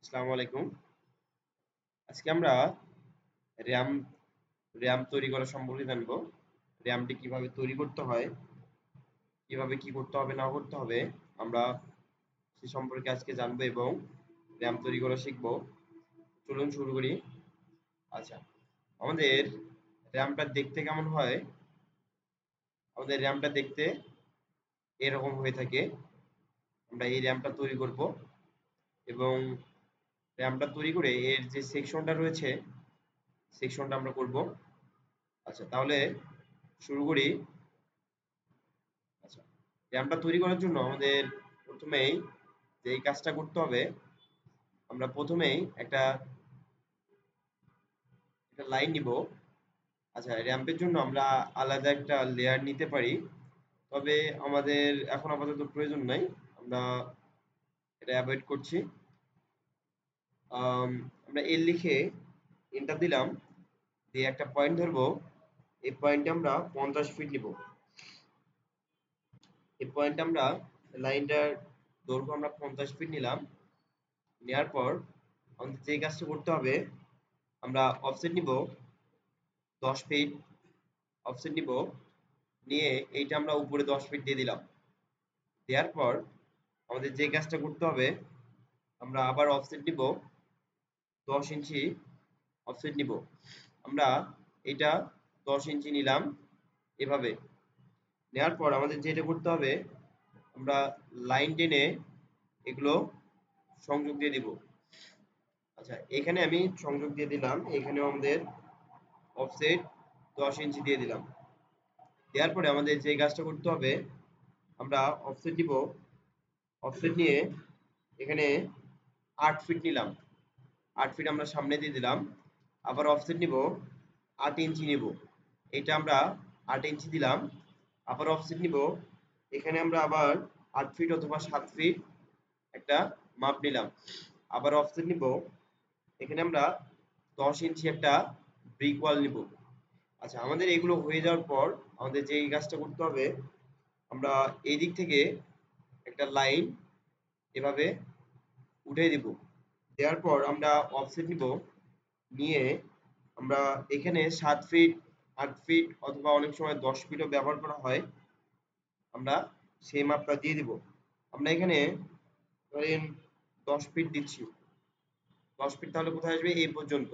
আসসালামু আলাইকুম। আজকে আমরা র্যাম র্যাম তৈরি করা সম্পর্কে জানবো। র্যামটি কিভাবে তৈরি করতে হয়, কিভাবে কি করতে হবে না করতে হবে আমরা সে সম্পর্কে আজকে জানবো এবং র্যাম তৈরি করা শিখবো। চলুন শুরু করি। আচ্ছা, আমাদের র্যামটা দেখতে কেমন হয়? আমাদের র্যামটা দেখতে এরকম হয়ে থাকে। আমরা এই র্যামটা তৈরি করব এবং র্যামটা তৈরি করে এর যে সেকশনটা রয়েছে সেকশনটা আমরা করব। আচ্ছা, তাহলে শুরু করি। আচ্ছা, র্যামটা তৈরি করার জন্য আমাদের প্রথমেই যে এই কাজটা করতে হবে, আমরা প্রথমেই একটা লাইন নিব। আচ্ছা, র্যাম্পের জন্য আমরা আলাদা একটা লেয়ার নিতে পারি, তবে আমাদের এখন আপাতত প্রয়োজন নাই। আমরা এটা অ্যাভয়েড করছি। আম, আমরা এল লিখে এন্টার দিলাম, দিয়ে একটা পয়েন্ট ধরবো। এই পয়েন্টে আমরা 50 ফিট নিব। এই পয়েন্টে আমরা লাইনটার দৈর্ঘ্য আমরা 50 ফিট নিলাম। নেওয়ার পর আমাদের যে কাজটা করতে হবে, আমরা অফসেট নিব 10 ফিট। অফসেট নিব, নিয়ে এইটা আমরা উপরে 10 ফিট দিয়ে দিলাম। দেওয়ার পর আমাদের যে কাজটা করতে হবে, আমরা আবার অফসেট নিব 10 ইঞ্চি। অফসেট নিব, আমরা এটা 10 ইঞ্চি নিলাম এভাবে। নেওয়ার পর আমাদের যেটা করতে হবে, আমরা লাইন টেনে এগুলো সংযোগ দিয়ে দিব। আচ্ছা, এখানে আমি সংযোগ দিয়ে দিলাম, এখানে আমাদের অফসেট 10 ইঞ্চি দিয়ে দিলাম। দেওয়ার পরে আমাদের যে কাজটা করতে হবে, আমরা অফসেট দিব। অফসেট নিয়ে এখানে 8 ফিট নিলাম। 8 ফিট আমরা সামনে দিয়ে দিলাম। আবার অফসেট নিব 8 ইঞ্চি নিব। এটা আমরা 8 ইঞ্চি দিলাম। আবার অফসেট নিব, এখানে আমরা আবার 8 ফিট অথবা 7 ফিট একটা মাপ নিলাম। আবার অফসেট নিব, এখানে আমরা 10 ইঞ্চি একটা ব্রিক ওয়াল নিব। আচ্ছা, আমাদের এগুলো হয়ে যাওয়ার পর আমাদের যে এই কাজটা করতে হবে, আমরা এই দিক থেকে একটা লাইন এভাবে উঠিয়ে দিব। দেওয়ার পর আমরা অফসেট নিব, নিয়ে আমরা এখানে 7 ফিট, 8 ফিট অথবা অনেক সময় 10 ফিটও ব্যবহার করা হয়, আমরা সেই মাপটা দিয়ে দিব। আমরা এখানে ধরেন 10 ফিট দিচ্ছি। 10 ফিট তাহলে কোথায় আসবে? এই পর্যন্ত।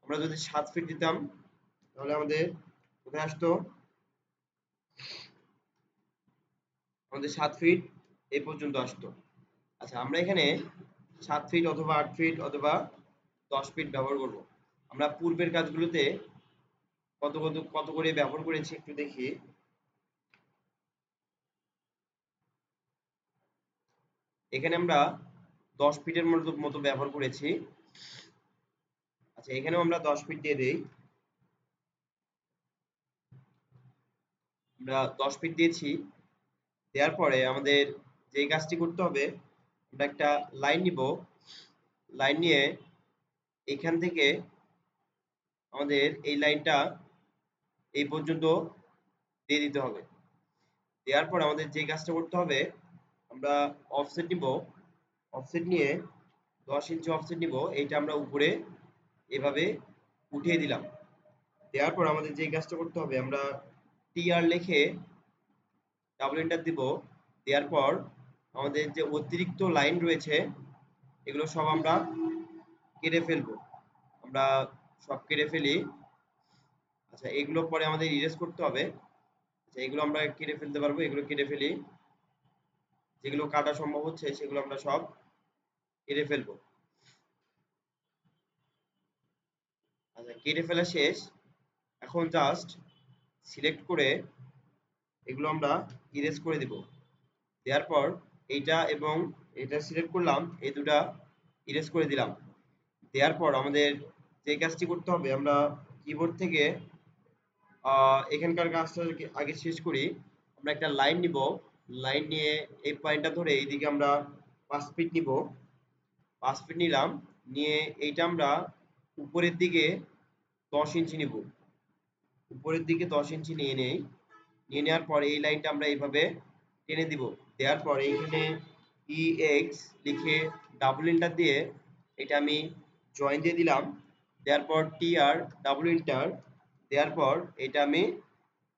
আমরা যদি 7 ফিট দিতাম, তাহলে আমাদের কোথায় আসতো? আমাদের 7 ফিট এই পর্যন্ত আসতো। আচ্ছা, আমরা এখানে 7 ফিট অথবা 8 ফিট অথবা 10 ফিট ব্যবহার করব। আমরা পূর্বের কাজগুলোতে কত করে ব্যবহার করেছি একটু দেখি। এখানে আমরা 10 ফিটের মতো ব্যবহার করেছি। আচ্ছা, এখানেও আমরা 10 ফিট দিয়ে দেই। আমরা 10 ফিট দিয়েছি। দেওয়ার পরে আমাদের যে কাজটি করতে হবে, আমরা একটা লাইন নিব। লাইন নিয়ে এখান থেকে আমাদের এই লাইনটা এই পর্যন্ত দিয়ে দিতে হবে। দেওয়ার পর আমাদের যে কাজটা করতে হবে, আমরা অফসেট নিব। অফসেট নিয়ে 10 ইঞ্চি অফসেট নিব, এইটা আমরা উপরে এভাবে উঠিয়ে দিলাম। দেওয়ার পর আমাদের যে কাজটা করতে হবে, আমরা টিআর লিখে ডাবল এন্টার দিব। দেওয়ার পর আমাদের যে অতিরিক্ত লাইন রয়েছে, এগুলো সব আমরা কেটে ফেলবো। আমরা সব কেটে ফেলি। আচ্ছা, এগুলো পরে আমাদের ইরেজ করতে হবে। আচ্ছা, এগুলো আমরা কেটে ফেলতে পারবো, এগুলো কেটে ফেলি। যেগুলো কাটা সম্ভব হচ্ছে সেগুলো আমরা সব কেটে ফেলবো। আচ্ছা, কেটে ফেলা শেষ। এখন জাস্ট সিলেক্ট করে এগুলো আমরা ইরেজ করে দিব। দেওয়ার পর এইটা এবং এটা সিলেক্ট করলাম, এই দুটা ইরেজ করে দিলাম। দেওয়ার পর আমাদের যে কাজটি করতে হবে, আমরা কিবোর্ড থেকে এখানকার কাজটা আগে শেষ করি। আমরা একটা লাইন নিব। লাইন নিয়ে এই পয়েন্টটা ধরে এইদিকে আমরা 5 ফিট নিব। 5 ফিট নিলাম, নিয়ে এইটা আমরা উপরের দিকে 10 ইঞ্চি নিব। উপরের দিকে 10 ইঞ্চি নিয়ে নেই। নিয়ে নেওয়ার পর এই লাইনটা আমরা এইভাবে টেনে দিব। দেওয়ার পর এইখানে EX লিখে ডাবল এন্টার দিয়ে এটা আমি জয়েন দিয়ে দিলাম, দেওয়ার পর টিআর ডাবল ইন্টার দেওয়ার পর এটা আমি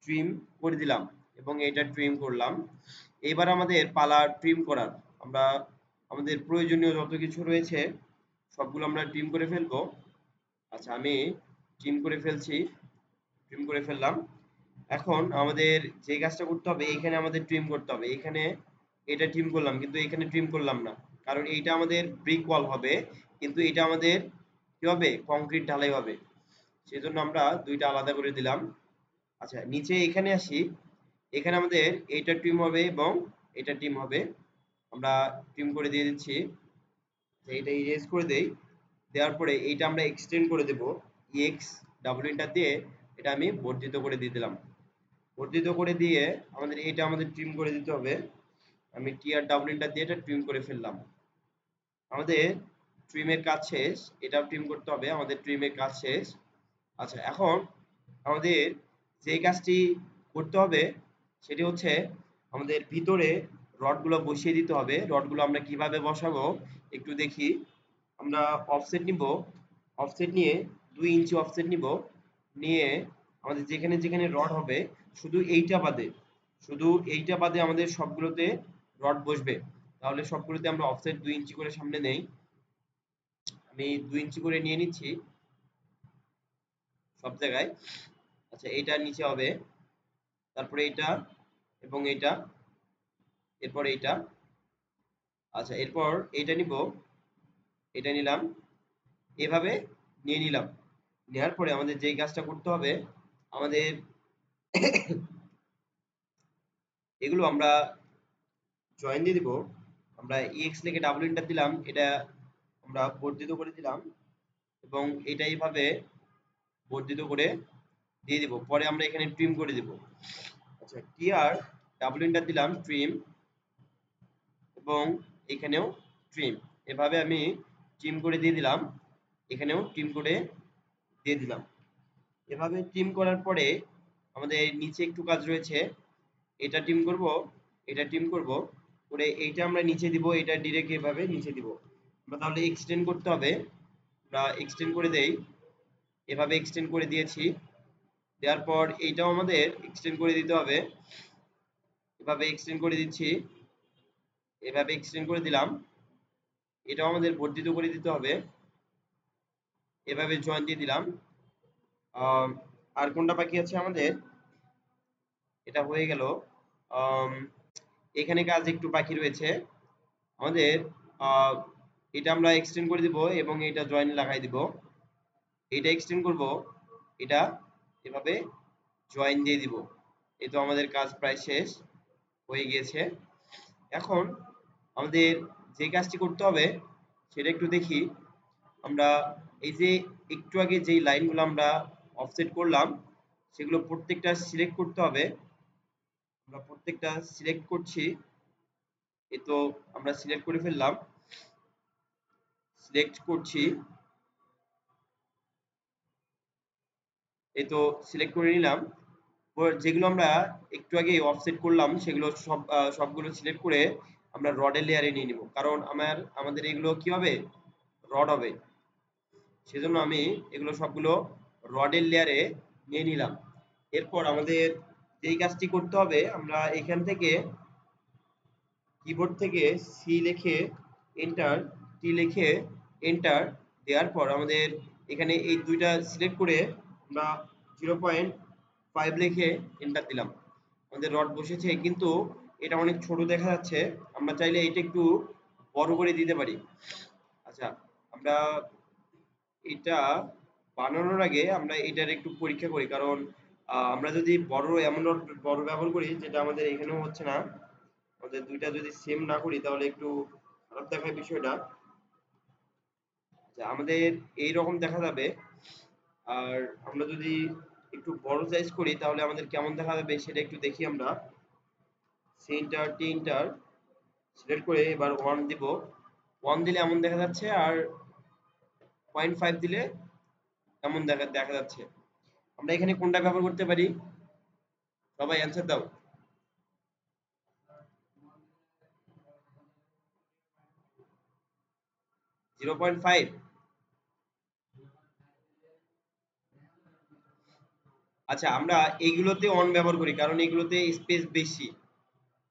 ট্রিম করে দিলাম এবং এটা ট্রিম করলাম। এবার আমাদের পালা ট্রিম করার। আমরা আমাদের প্রয়োজনীয় যত কিছু রয়েছে সবগুলো আমরা ট্রিম করে ফেলবো। আচ্ছা, আমি ট্রিম করে ফেলছি, ট্রিম করে ফেললাম। এখন আমাদের যে কাজটা করতে হবে, এখানে আমাদের ট্রিম করতে হবে। এখানে এটা ট্রিম করলাম কিন্তু এখানে ট্রিম করলাম না, কারণ এইটা আমাদের ব্রিক ওয়াল হবে কিন্তু এটা আমাদের কি হবে, কংক্রিট ঢালাই হবে। সেজন্য আমরা দুইটা আলাদা করে দিলাম। আচ্ছা, নিচে এখানে আসি। এখানে আমাদের এইটা ট্রিম হবে এবং এটা ট্রিম হবে। আমরা ট্রিম করে দিয়ে দিচ্ছি। এইটা ইরেজ করে দেই। দেওয়ার পরে এইটা আমরা এক্সটেন্ড করে দেব। এক্স ডাবল এন্টার দিয়ে এটা আমি বর্ধিত করে দিয়ে দিলাম। বর্ধিত করে দিয়ে আমাদের এটা আমাদের ট্রিম করে দিতে হবে। আমি টি আর ডাবল এন্টার দিয়ে এটা ট্রিম করে ফেললাম। আমাদের ট্রিমের কাজ শেষ। এটাও ট্রিম করতে হবে, আমাদের ট্রিমের কাজ শেষ। আচ্ছা, এখন আমাদের যে কাজটি করতে হবে সেটি হচ্ছে আমাদের ভিতরে রডগুলো বসিয়ে দিতে হবে। রডগুলো আমরা কিভাবে বসাবো একটু দেখি। আমরা অফসেট নিব, অফসেট নিয়ে 2 ইঞ্চি অফসেট নিব, নিয়ে আমাদের যেখানে যেখানে রড হবে শুধু এইটা বাদে, শুধু এইটা বাদে আমাদের সবগুলোতে রড বসবে। তাহলে সবগুলোতে আমরা অফসেট 2 ইঞ্চি করে সামনে নেই। আমি 2 ইঞ্চি করে নিয়ে নিচ্ছি সব জায়গায়। আচ্ছা, এইটা নিচে হবে, তারপরে এইটা এবং এইটা, এরপর এইটা। আচ্ছা, এরপর এইটা নিব, এটা নিলাম, এভাবে নিয়ে নিলাম। নেওয়ার পরে আমাদের যেই কাজটা করতে হবে, আমাদের এগুলো আমরা জয়েন দিয়ে দিব। আমরা এক্স লিখে ডাবল এন্টার দিলাম, এটা আমরা বর্ধিত করে দিলাম এবং এটা এইভাবে বর্ধিত করে দিয়ে দিব। পরে আমরা এখানে ট্রিম করে দিব। আচ্ছা, টিআর ডাবল এন্টার দিলাম, ট্রিম, এবং এখানেও ট্রিম। এভাবে আমি ট্রিম করে দিয়ে দিলাম, এখানেও ট্রিম করে দিয়ে দিলাম। এভাবে ট্রিম করার পরে আমাদের নিচে একটু কাজ রয়েছে। এটা ট্রিম করব, এটা ট্রিম করব, করে এইটা আমরা নিচে দিব, এটা ডিরেক্ট এভাবে নিচে দিব। আমরা তাহলে এক্সটেন্ড করতে হবে। আমরা এক্সটেন্ড করে দেই, এভাবে এক্সটেন্ড করে দিয়েছি। দেওয়ার পর এইটাও আমাদের এক্সটেন্ড করে দিতে হবে। এভাবে এক্সটেন্ড করে দিচ্ছি, এভাবে এক্সটেন্ড করে দিলাম। এটাও আমাদের বর্ধিত করে দিতে হবে, এভাবে জয়েন দিয়ে দিলাম। আর কোনটা বাকি আছে আমাদের? এটা হয়ে গেল। আম, এখানে কাজ একটু বাকি রয়েছে আমাদের। আহ, এটা আমরা এক্সটেন্ড করে দিব এবং এটা জয়েন লাগাই দিব। এটা এক্সটেন্ড করব, এটা এভাবে জয়েন দিয়ে দিব। এই তো আমাদের কাজ প্রায় শেষ হয়ে গিয়েছে। এখন আমাদের যে কাজটি করতে হবে সেটা একটু দেখি। আমরা এই যে একটু আগে যেই লাইনগুলো আমরা অফসেট করলাম সেগুলো প্রত্যেকটা সিলেক্ট করতে হবে। আমরা প্রত্যেকটা সিলেক্ট করছি। এই তো আমরা সিলেক্ট করে ফেললাম, সিলেক্ট করছি। এই তো সিলেক্ট করে নিলাম। যেগুলো আমরা একটু আগে অফসেট করলাম সেগুলো সবগুলো সিলেক্ট করে আমরা রডের লেয়ারে নিয়ে নিব, কারণ আমাদের এগুলো কি হবে, রড হবে। সেজন্য আমি এগুলো সবগুলো রডের লেয়ারে নিয়ে নিলাম। এরপর আমাদের যেই কাজটি করতে হবে, আমরা এখান থেকে কিবোর্ড থেকে সি লিখে এন্টার, টি লিখে এন্টার দেওয়ার পর আমাদের এখানে এই দুইটা সিলেক্ট করে আমরা 0.5 লিখে এন্টার দিলাম। আমাদের রড বসেছে কিন্তু এটা অনেক ছোট দেখা যাচ্ছে। আমরা চাইলে এটা একটু বড় করে দিতে পারি। আচ্ছা, আমরা এটা বানানোর আগে আমরা এটার একটু পরীক্ষা করি, কারণ আমরা যদি এমন রড বড় ব্যবহার করি যেটা আমাদের এখানেও হচ্ছে না, আমাদের দুইটা যদি সেম না করি তাহলে একটু খারাপ দেখায় বিষয়টা। যে আমাদের এই রকম দেখা যাবে। আর আমরা যদি একটু বড় সাইজ করি তাহলে আমাদের কেমন দেখা যাবে সেটা একটু দেখি। আমরা সেন্টার টিন্টার সিলেক্ট করে এবার 1 দিব। 1 দিলে এমন দেখা যাচ্ছে, আর 0.5 দিলে এমন দেখা দেখা যাচ্ছে। আমরা এখানে কোনটা ব্যবহার করতে পারি? সবাই অ্যান্সার দাও। 0.5। আচ্ছা, আমরা এইগুলোতে অন ব্যবহার করি কারণ এগুলোতে স্পেস বেশি।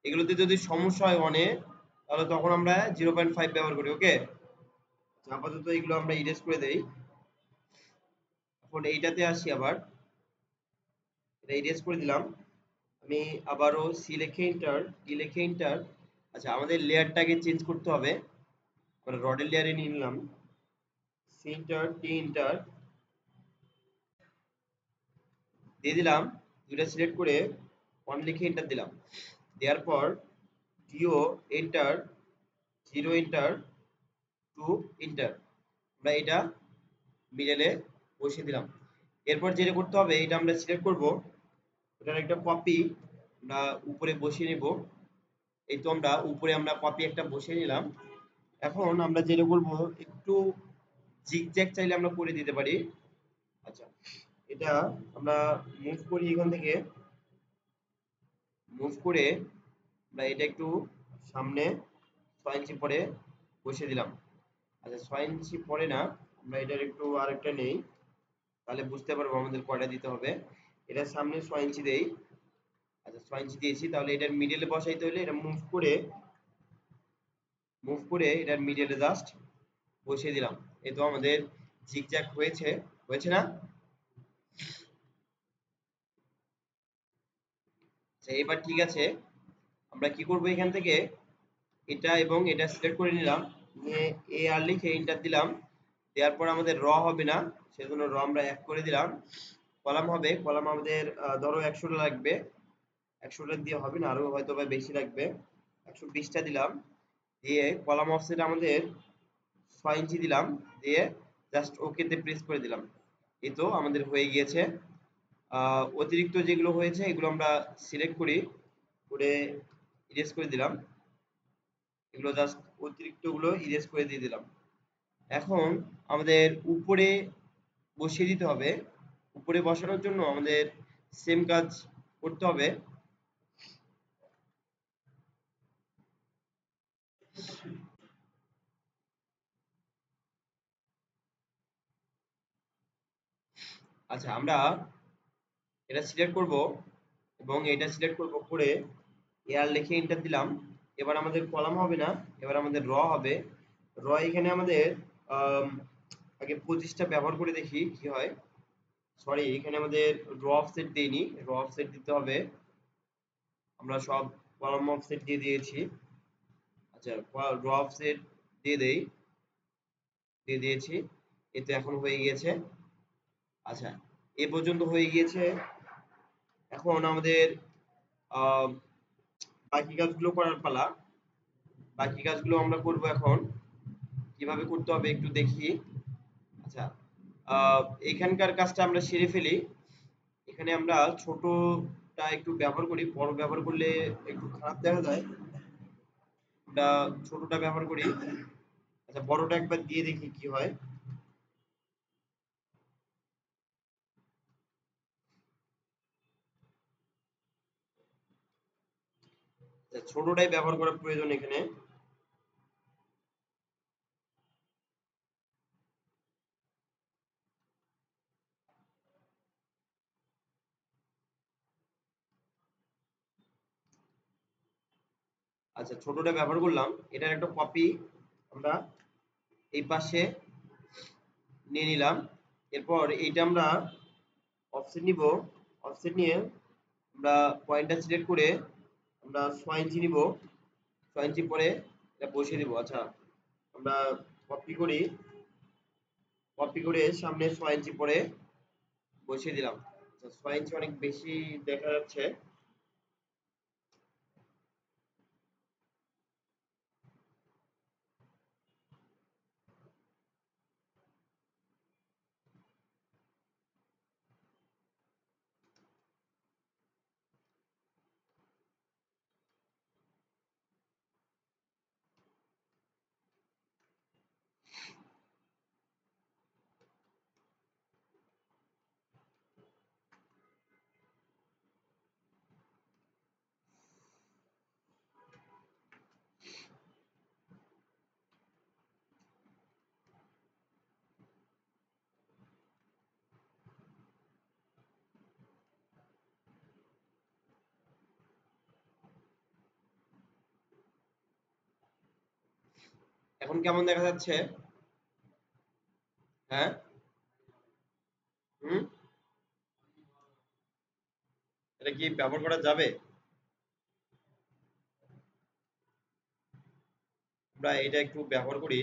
এগুলোতে যদি সমস্যা হয় অনে, তাহলে তখন আমরা 0.5 ব্যবহার করি। ওকে, আপাতত এগুলো আমরা ইরেজ করে দেই। এখন এইটাতে আসি, আবার এটা ইরেজ করে দিলাম। আমি আবারও সি লিখে এন্টার, টি লিখে এন্টার। আচ্ছা, আমাদের লেয়ারটাকে চেঞ্জ করতে হবে। আমরা রডের লেয়ারে নিয়ে নিলাম, সি এন্টার, টি এন্টার দিয়ে দিলাম। দুইটা সিলেক্ট করে ওয়ান লিখে এন্টার দিলাম। দেওয়ার পর টিও enter, zero enter, to enter. আমরা এটা মিডলে বসিয়ে দিলাম। এরপর যেটা করতে হবে, এটা আমরা সিলেক্ট করব, এটার একটা কপি আমরা উপরে বসিয়ে নেব। এই তো আমরা উপরে আমরা কপি একটা বসিয়ে নিলাম। এখন আমরা যেটা করব, একটু জিগজ্যাগ চাইলে আমরা করে দিতে পারি। আচ্ছা, এটা আমরা মুভ করি, এখান থেকে মুভ করে আমরা এটা একটু সামনে 6 ইঞ্চি পরে বসিয়ে দিলাম। আচ্ছা, 6 ইঞ্চি পরে না, আমরা এটার একটু আরেকটা নেই, তাহলে বুঝতে পারবো আমাদের কয়টা দিতে হবে। এটার সামনে 6 ইঞ্চি দেই। আচ্ছা, 6 ইঞ্চি দিয়েছি, তাহলে এটার মিডলে বসাইতে হলে এটা মুভ করে এটার মিডলে জাস্ট বসিয়ে দিলাম। এই তো আমাদের জিগজ্যাগ হয়েছে, হয়েছে না? আচ্ছা, এবার ঠিক আছে। আমরা কি করব, এখান থেকে এটা এবং এটা সিলেক্ট করে নিলাম, নিয়ে এ আর লিখে এন্টার দিলাম। দেওয়ার পর আমাদের র হবে না, সেজন্য র আমরা এক করে দিলাম। কলাম হবে, কলাম আমাদের ধরো 100টা লাগবে। 100টা দিয়ে হবে না, আরো হয়তো বা বেশি লাগবে। 120টা দিলাম। দিয়ে কলাম অফসেট আমাদের 6 ইঞ্চি দিলাম। দিয়ে জাস্ট ওকেতে প্রেস করে দিলাম। এই তো আমাদের হয়ে গিয়েছে। অতিরিক্ত যেগুলো হয়েছে এগুলো আমরা সিলেক্ট করি, করে ইরেজ করে দিলাম। এগুলো জাস্ট অতিরিক্তগুলো ইরেজ করে দিয়ে দিলাম। এখন আমাদের উপরে বসিয়ে দিতে হবে। উপরে বসানোর জন্য আমাদের সেম কাজ করতে হবে। আচ্ছা, আমরা এটা সিলেক্ট করব এবং এটা সিলেক্ট করব, করে এয়ার লিখে এন্টার দিলাম। এবার আমাদের কলাম হবে না, এবার আমাদের র হবে। র এখানে আমাদের আম, আগে 25টা ব্যবহার করে দেখি কি হয়। সরি, এখানে আমাদের র অফসেট দেইনি, র অফসেট দিতে হবে। আমরা সব কলাম অফসেট দিয়ে দিয়েছি। আচ্ছা, র অফসেট দিয়ে দেই, দিয়ে দিয়েছি। এতে এখন হয়ে গিয়েছে। আচ্ছা, এ পর্যন্ত হয়ে গিয়েছে। এখন আমাদের আহ, বাকি কাজগুলো করার পালা। বাকি কাজগুলো আমরা করব এখন। কিভাবে করতে হবে একটু দেখি। আচ্ছা, আহ, এখানকার কাজটা আমরা সেরে ফেলি। এখানে আমরা ছোটটা একটু ব্যবহার করি, বড় ব্যবহার করলে একটু খারাপ দেখা যায়। আমরা ছোটটা ব্যবহার করি। আচ্ছা, বড়টা একবার দিয়ে দেখি কি হয়। আচ্ছা, ছোটটাই ব্যবহার করার প্রয়োজন এখানে। আচ্ছা, ছোটটা ব্যবহার করলাম। এটার একটা কপি আমরা এই পাশে নিয়ে নিলাম। এরপর এইটা আমরা অফসেট নিব। অফসেট নিয়ে আমরা পয়েন্টটা সিলেক্ট করে আমরা 6 ইঞ্চি নিব। 6 ইঞ্চি পরে এটা বসিয়ে দিব। আচ্ছা, আমরা কপি করি, কপি করে সামনে 6 ইঞ্চি পরে বসিয়ে দিলাম। আচ্ছা, 6 ইঞ্চি অনেক বেশি দেখা যাচ্ছে। এখন কেমন দেখা যাচ্ছে? হ্যাঁ। হুম। এটা কি ব্যবহার করা যাবে? আমরা এটা একটু ব্যবহার করি।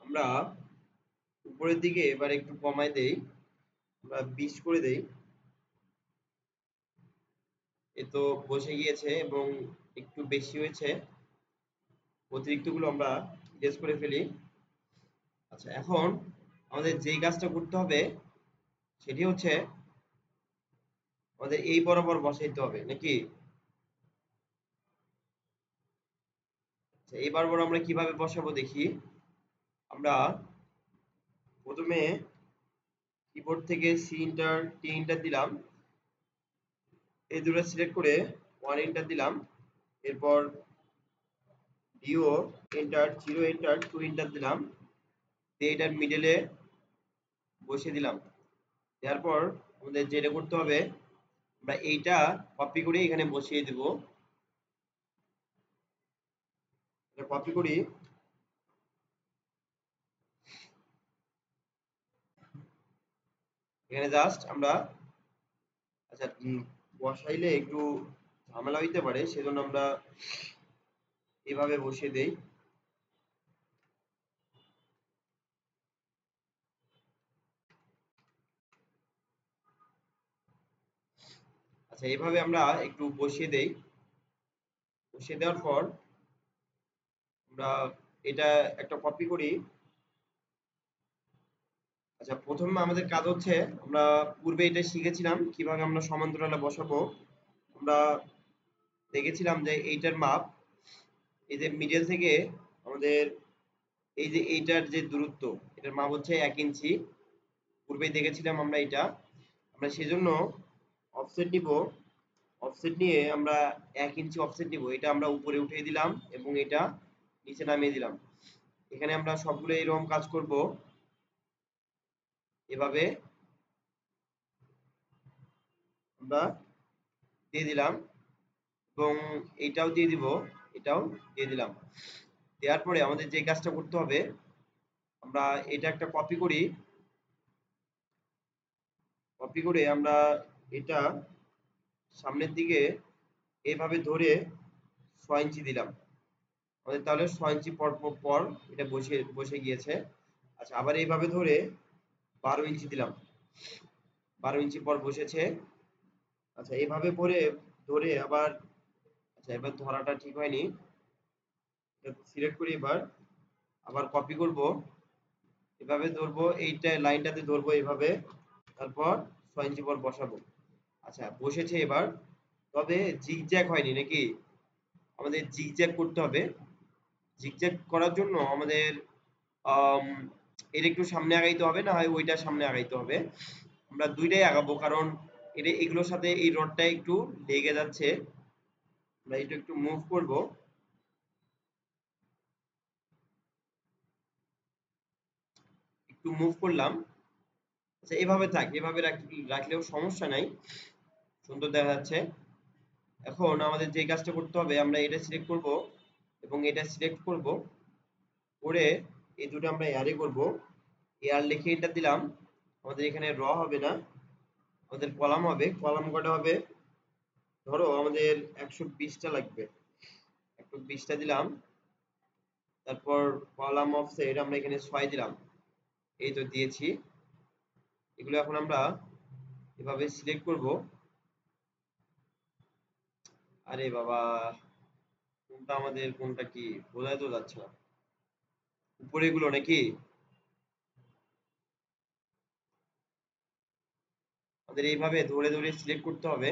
আমরা উপরের দিকে এবার একটু কমাই দেই, আমরা 20 করে দেই। এ তো বসে গিয়েছে এবং একটু বেশি হয়েছে। অতিরিক্তগুলো আমরা ইরেজ করে ফেলি। আচ্ছা, এখন আমাদের যেই কাজটা করতে হবে সেটি হচ্ছে আমাদের এই বরাবর বসাইতে হবে নাকি? আচ্ছা, এই বরাবর আমরা কিভাবে বসাবো দেখি। আমরা প্রথমে কিবোর্ড থেকে সি এন্টার, টি এন্টার দিলাম, এই দুটো সিলেক্ট করে 1 এন্টার দিলাম, এরপর ডিও এন্টার, 0 এন্টার, 2 এন্টার দিলাম, দিয়ে এটার মিডলে বসিয়ে দিলাম। দেওয়ার পর আমাদের যেটা করতে হবে, আমরা এইটা কপি করে এখানে বসিয়ে দেব। এটা কপি করি, এখানে জাস্ট আমরা, আচ্ছা, বসাইলে একটু ঝামেলা হইতে পারে, সেজন্য আমরা এভাবে বসিয়ে দেই। আচ্ছা, এইভাবে আমরা একটু বসিয়ে দেই। বসিয়ে দেওয়ার পর আমরা এটা একটা কপি করি। আচ্ছা, প্রথমে আমাদের কাজ হচ্ছে, আমরা পূর্বে এটা শিখেছিলাম কিভাবে আমরা সমান্তরালে বসাবো। আমরা দেখেছিলাম যে এইটার মাপ, এই যে মিডল থেকে আমাদের এই যে এইটার যে দূরত্ব, এটার মাপ হচ্ছে 1 ইঞ্চি। পূর্বেই দেখেছিলাম আমরা এটা। আমরা সেজন্য অফসেট নিব। অফসেট নিয়ে আমরা 1 ইঞ্চি অফসেট নিব। এটা আমরা উপরে উঠিয়ে দিলাম এবং এটা নিচে নামিয়ে দিলাম। এখানে আমরা সবগুলো এরকম কাজ করব। এভাবে আমরা দিয়ে দিলাম এবং এইটাও দিয়ে দিব, এটাও দিয়ে দিলাম। দেওয়ার পরে আমাদের যে কাজটা করতে হবে, আমরা এটা একটা কপি করি। কপি করে আমরা এটা সামনের দিকে এইভাবে ধরে 6 ইঞ্চি দিলাম। আমাদের তাহলে 6 ইঞ্চি পর পর পর এটা বসে বসে গিয়েছে। আচ্ছা, আবার এইভাবে ধরে 12 ইঞ্চি দিলাম। 12 ইঞ্চি পর বসেছে। আচ্ছা, এইভাবে পরে ধরে আবার, আচ্ছা, এবার ধরাটা ঠিক হয়নি। এটা সিলেক্ট করি এবার, আবার কপি করব, এভাবে ধরবো, এইটা লাইনটাতে ধরবো এইভাবে, তারপর 6 ইঞ্চি পর বসাবো। আচ্ছা, বসেছে এবার। তবে জিগজ্যাগ হয়নি নাকি? আমাদের জিগজ্যাগ করতে হবে। জিগজ্যাগ করার জন্য আমাদের আম, এর একটু সামনে আগাইতে হবে, না হয় ওইটা সামনে আগাইতে হবে। আমরা দুইটাই আগাবো, কারণ এটা এগুলোর সাথে এই রডটা একটু লেগে যাচ্ছে। আমরা এটা একটু মুভ করব। একটু মুভ করলাম। আচ্ছা, এভাবে থাক, এভাবে রাখলেও সমস্যা নাই, সুন্দর দেখা যাচ্ছে। এখন আমাদের যে কাজটা করতে হবে, আমরা এটা সিলেক্ট করব এবং এটা সিলেক্ট করব করে এই দুটো আমরা এয়ারে করব। এয়ার লিখে এটা দিলাম। আমাদের এখানে র হবে না, আমাদের কলাম হবে। কলাম কটা হবে? ধরো আমাদের 120টা লাগবে। 120টা দিলাম। তারপর কলাম অফসেট আমরা এখানে 6 দিলাম। এই তো দিয়েছি। এগুলো এখন আমরা এভাবে সিলেক্ট করব। আরে বাবা, কোনটা আমাদের কোনটা কি বোঝাই তো যাচ্ছে না। উপরে এগুলো নাকি? আমাদের এইভাবে ধরে ধরে সিলেক্ট করতে হবে,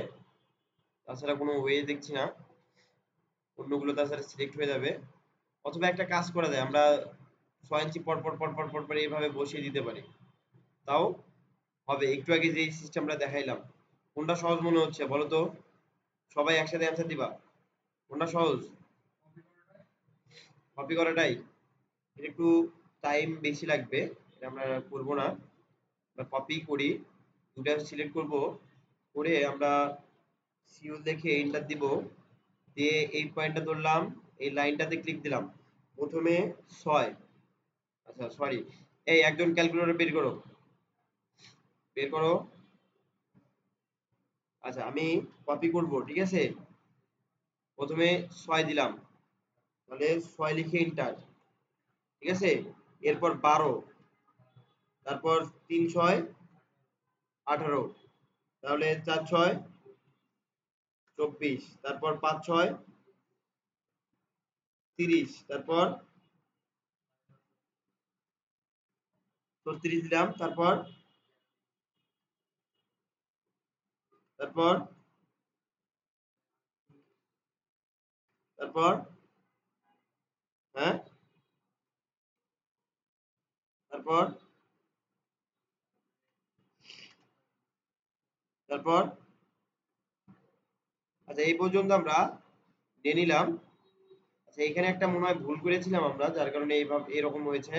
তাছাড়া কোনো ওয়ে দেখছি না। অন্যগুলো তাছাড়া সিলেক্ট হয়ে যাবে। অথবা একটা কাজ করা যায়, আমরা 6 ইঞ্চি পর পর পর পর পর পর এইভাবে বসিয়ে দিতে পারি, তাও হবে। একটু আগে যে সিস্টেমটা দেখাইলাম, কোনটা সহজ মনে হচ্ছে বলো তো? সবাই একসাথে অ্যান্সার দিবা। কোনটা সহজ? কপি করাটাই। এটা একটু টাইম বেশি লাগবে, এটা আমরা করব না। আমরা কপি করি, দুটা সিলেক্ট করব, করে আমরা সিউল দেখে এন্টার দিব, দিয়ে এই পয়েন্টটা ধরলাম, এই লাইনটাতে ক্লিক দিলাম। প্রথমে 6, আচ্ছা সরি, এই একজন ক্যালকুলেটর বের করো, বের করো। আচ্ছা আমি কপি করব, ঠিক আছে। প্রথমে 6 দিলাম, তাহলে 6 লিখে এন্টার, ঠিক আছে। এরপর 12, তারপর 3 6 18, তাহলে 4 6 24, তারপর 5 6 30, তারপর 36 দিলাম, তারপর তারপর তারপর হ্যাঁ, তারপর তারপর আচ্ছা এই পর্যন্ত আমরা নিয়ে নিলাম। আচ্ছা এখানে একটা মনে হয় ভুল করেছিলাম আমরা, যার কারণে এইভাবে এরকম হয়েছে।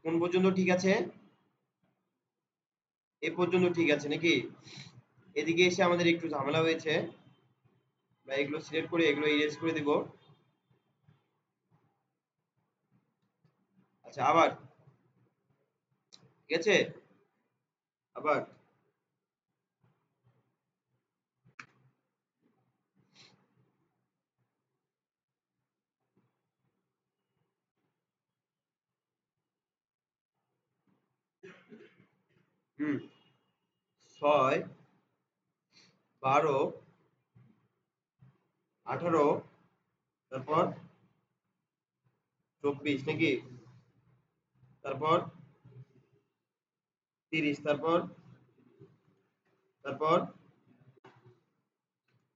কোন পর্যন্ত ঠিক আছে? এ পর্যন্ত ঠিক আছে নাকি? এদিকে এসে আমাদের একটু ঝামেলা হয়েছে, আমরা এগুলো সিলেক্ট করে এগুলো ইরেজ করে দিব। আচ্ছা আবার, ঠিক আছে, আবার 6 12 18, তারপর 24 নাকি, তারপর 30, তারপর তারপর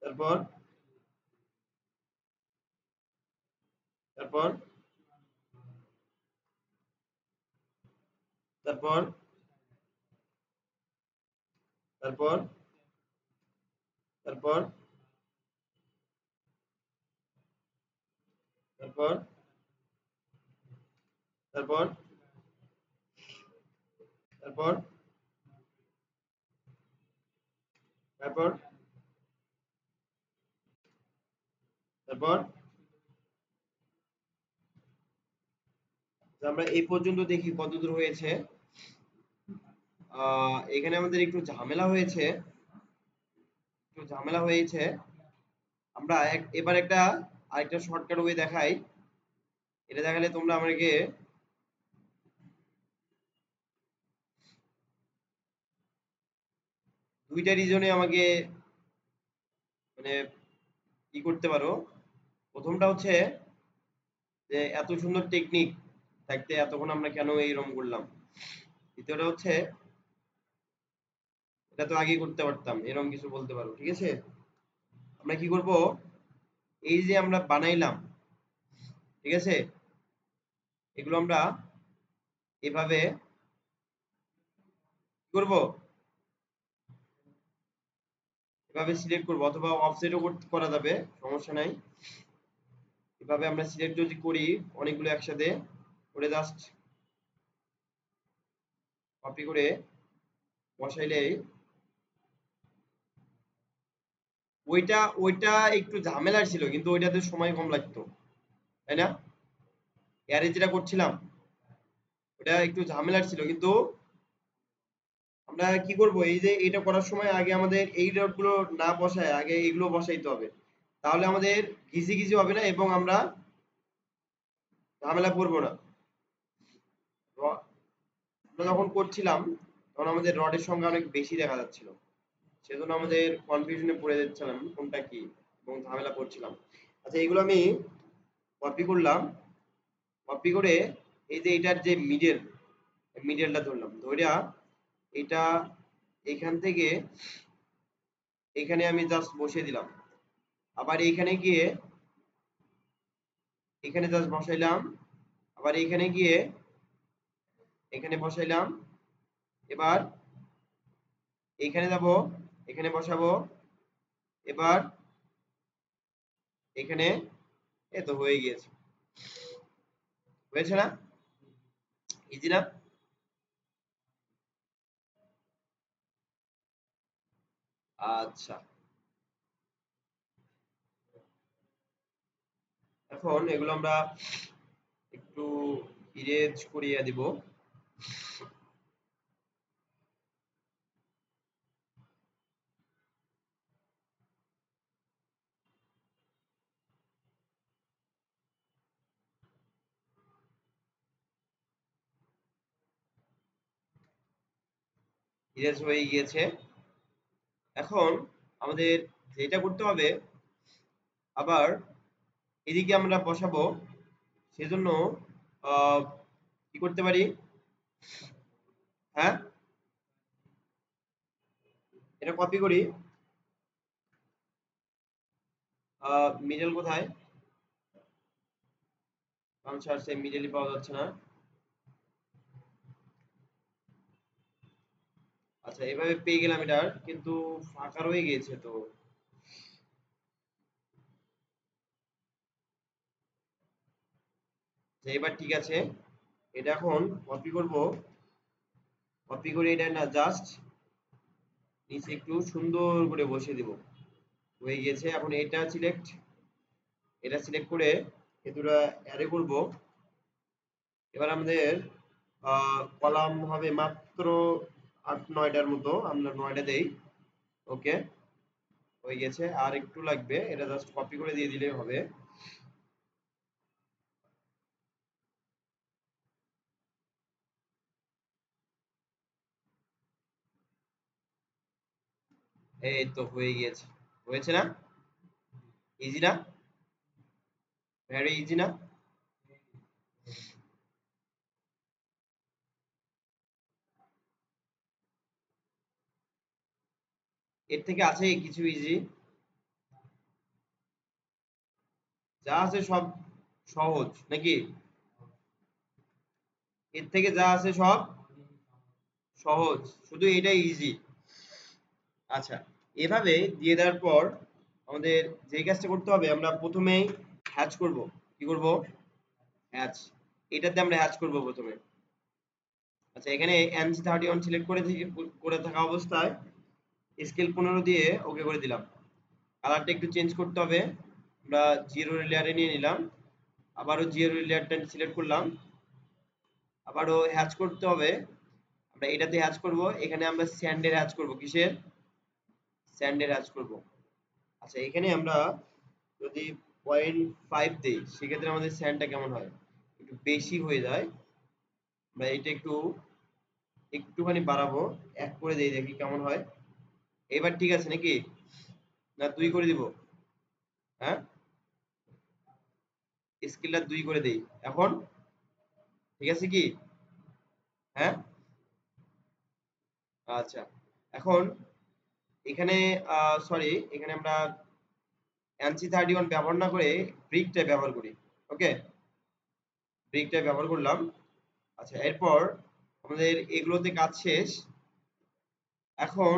তারপর তারপর তারপর তারপর তারপর তারপর তারপর তারপর তারপর তারপর আমরা এই পর্যন্ত দেখি কত দূর হয়েছে। এখানে আমাদের একটু ঝামেলা হয়েছে, একটু ঝামেলা হয়েছে। আমরা এবার একটা আরেকটা শর্টকাট ওয়ে দেখাই, এটা দেখালে তোমরা আমাকে দুইটা রিজনে আমাকে মানে ই করতে পারো। প্রথমটা হচ্ছে যে এত সুন্দর টেকনিক থাকতে এতক্ষণ আমরা কেন এইরকম করলাম। দ্বিতীয়টা হচ্ছে এটা তো আগে করতে পারতাম, এরকম কিছু বলতে পারো, ঠিক আছে। আমরা কি করব, এই যে আমরা বানাইলাম, ঠিক আছে, এগুলো আমরা এভাবে কি করব, এভাবে সিলেক্ট করব, অথবা অফসেটও করা যাবে, সমস্যা নাই। এভাবে আমরা সিলেক্ট যদি করি অনেকগুলো একসাথে করে, জাস্ট কপি করে বসাইলেই, ওইটা একটু ঝামেলার ছিল, কিন্তু ওইটাতে সময় কম লাগতো, তাই না? অ্যারে যেটা করছিলাম ওটা একটু ঝামেলার ছিল, কিন্তু আমরা কি করব, এই যে এটা করার সময় আগে আমাদের এই ডট গুলো না বসায় আগে এগুলো বসাইতে হবে, তাহলে আমাদের ঘিসি ঘিসি হবে না এবং আমরা ঝামেলা করবো না। আমরা যখন করছিলাম তখন আমাদের রডের সংখ্যা অনেক বেশি দেখা যাচ্ছিল, সেজন্য আমাদের কনফিউশনে পড়ে যাচ্ছিলাম কোনটা কি, এবং ঝামেলা করছিলাম। আচ্ছা এগুলো আমি কপি করলাম, কপি করে এই যে এটার যে মিডলটা ধরলাম, ধরিয়া এটা এখান থেকে এখানে আমি জাস্ট বসিয়ে দিলাম। আবার এইখানে গিয়ে এখানে জাস্ট বসাইলাম, আবার এইখানে গিয়ে এখানে বসাইলাম। এবার এইখানে যাব, এখানে বসাবো। এবার এখানে, এ তো হয়ে গিয়েছে। হয়েছে না? ইজি না? আচ্ছা, এখন এগুলো আমরা একটু ইরেজ করিয়ে দিব। ইরেজ হয়ে গিয়েছে। এখন আমাদের যেটা করতে হবে, আবার এদিকে আমরা বসাবো, সেজন্য আহ, কি করতে পারি? হ্যাঁ, এটা কপি করি। মিডল কোথায়? আনসার সেম, মিডলই পাওয়া যাচ্ছে না। আচ্ছা, এভাবে পেয়ে গেলাম এটার, কিন্তু ফাঁকা রয়ে গিয়েছে তো। আচ্ছা, এবার ঠিক আছে, এটা এখন কপি করব। কপি করে এটা না জাস্ট নিচে একটু সুন্দর করে বসিয়ে দিব। হয়ে গেছে। এখন এটা সিলেক্ট করে এ দুটো অ্যারে করব। এবার আমাদের কলাম হবে মাত্র ৮-৯টার মতো, আমরা ৯টা দেই। ওকে, হয়ে গেছে। আর একটু লাগবে, এটা জাস্ট কপি করে দিয়ে দিলেই হবে। এই তো হয়ে গিয়েছে। হয়েছে না? ইজি না? ভেরি ইজি না? এর থেকে আছে কিছু ইজি? যা আছে সব সহজ নাকি? এর থেকে যা আছে সব সহজ, শুধু এটাই ইজি। আচ্ছা, এভাবে দিয়ে দেওয়ার পর আমাদের যে কাজটা করতে হবে, আমরা প্রথমেই হ্যাচ করব। কি করব? হ্যাচ। এটাতে আমরা হ্যাচ করব প্রথমে। আচ্ছা, এখানে NC31 সিলেক্ট করে থাকা অবস্থায় স্কেল 15 দিয়ে ওকে করে দিলাম। কালারটা একটু চেঞ্জ করতে হবে। আমরা জিরো লেয়ারে নিয়ে নিলাম। আবারও জিরো লেয়ারটা সিলেক্ট করলাম। আবারও হ্যাচ করতে হবে। আমরা এটাতে হ্যাচ করব। এখানে আমরা স্যান্ডের হ্যাচ করব। কিসের? স্যান্ডের হ্যাচ করব। আচ্ছা, এখানে আমরা যদি 0.5 দেই, সেক্ষেত্রে আমাদের স্যান্ডটা কেমন হয়? একটু বেশি হয়ে যায়। আমরা এটা একটুখানি বাড়াবো। 1 করে দেই, দেখি কেমন হয়। এবার ঠিক আছে নাকি? না 2 করে দিব? হ্যাঁ, স্কেলটা 2 করে দেই। এখন ঠিক আছে কি? হ্যাঁ, আচ্ছা। এখন এখানে সরি, এখানে আমরা NC31 ব্যবহার না করে ব্রিকটা ব্যবহার করি। ওকে, ব্রিকটা ব্যবহার করলাম। আচ্ছা, এরপর আমাদের এগুলোতে কাজ শেষ। এখন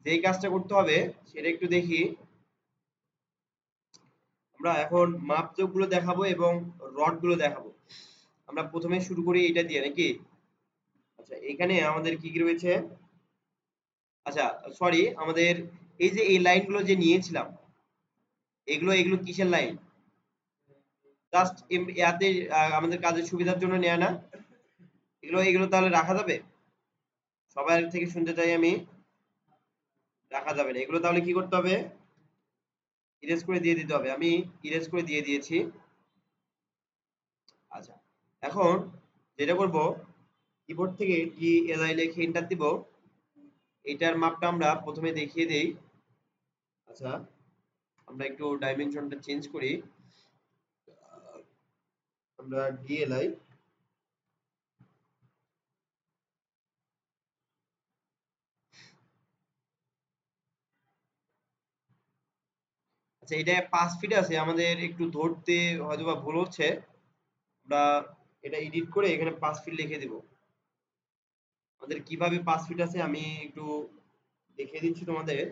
যেই কাজটা করতে হবে সেটা একটু দেখি। আমরা এখন মাপজোকগুলো দেখাবো এবং রডগুলো দেখাবো। আমরা প্রথমে শুরু করি এটা দিয়ে নাকি? আচ্ছা, এখানে আমাদের কি কি রয়েছে? আচ্ছা, সরি, আমাদের এই যে এই লাইনগুলো যে নিয়েছিলাম, এগুলো এগুলো কিসের লাইন? জাস্ট ইয়াতে আমাদের কাজের সুবিধার জন্য নেয়া না? এগুলো এগুলো তাহলে রাখা যাবে? সবার থেকে শুনতে চাই আমি। রাখা যাবে না এগুলো, তাহলে কি করতে হবে? ইরেজ করে দিয়ে দিতে হবে। আমি ইরেজ করে দিয়ে দিয়েছি। আচ্ছা, এখন যেটা করব, কিবোর্ড থেকে DLI লিখে এন্টার দিব। এটার মাপটা আমরা প্রথমে দেখিয়ে দেই। আচ্ছা, আমরা একটু ডাইমেনশনটা চেঞ্জ করি। আমরা DLI, আচ্ছা এটা 5 ফিট আছে, আমাদের একটু ধরতে হয়তোবা ভুল হচ্ছে। আমরা এটা এডিট করে এখানে 5 ফিট লিখে দিব। আমাদের কিভাবে 5 ফিট আছে আমি একটু দেখিয়ে দিচ্ছি তোমাদের।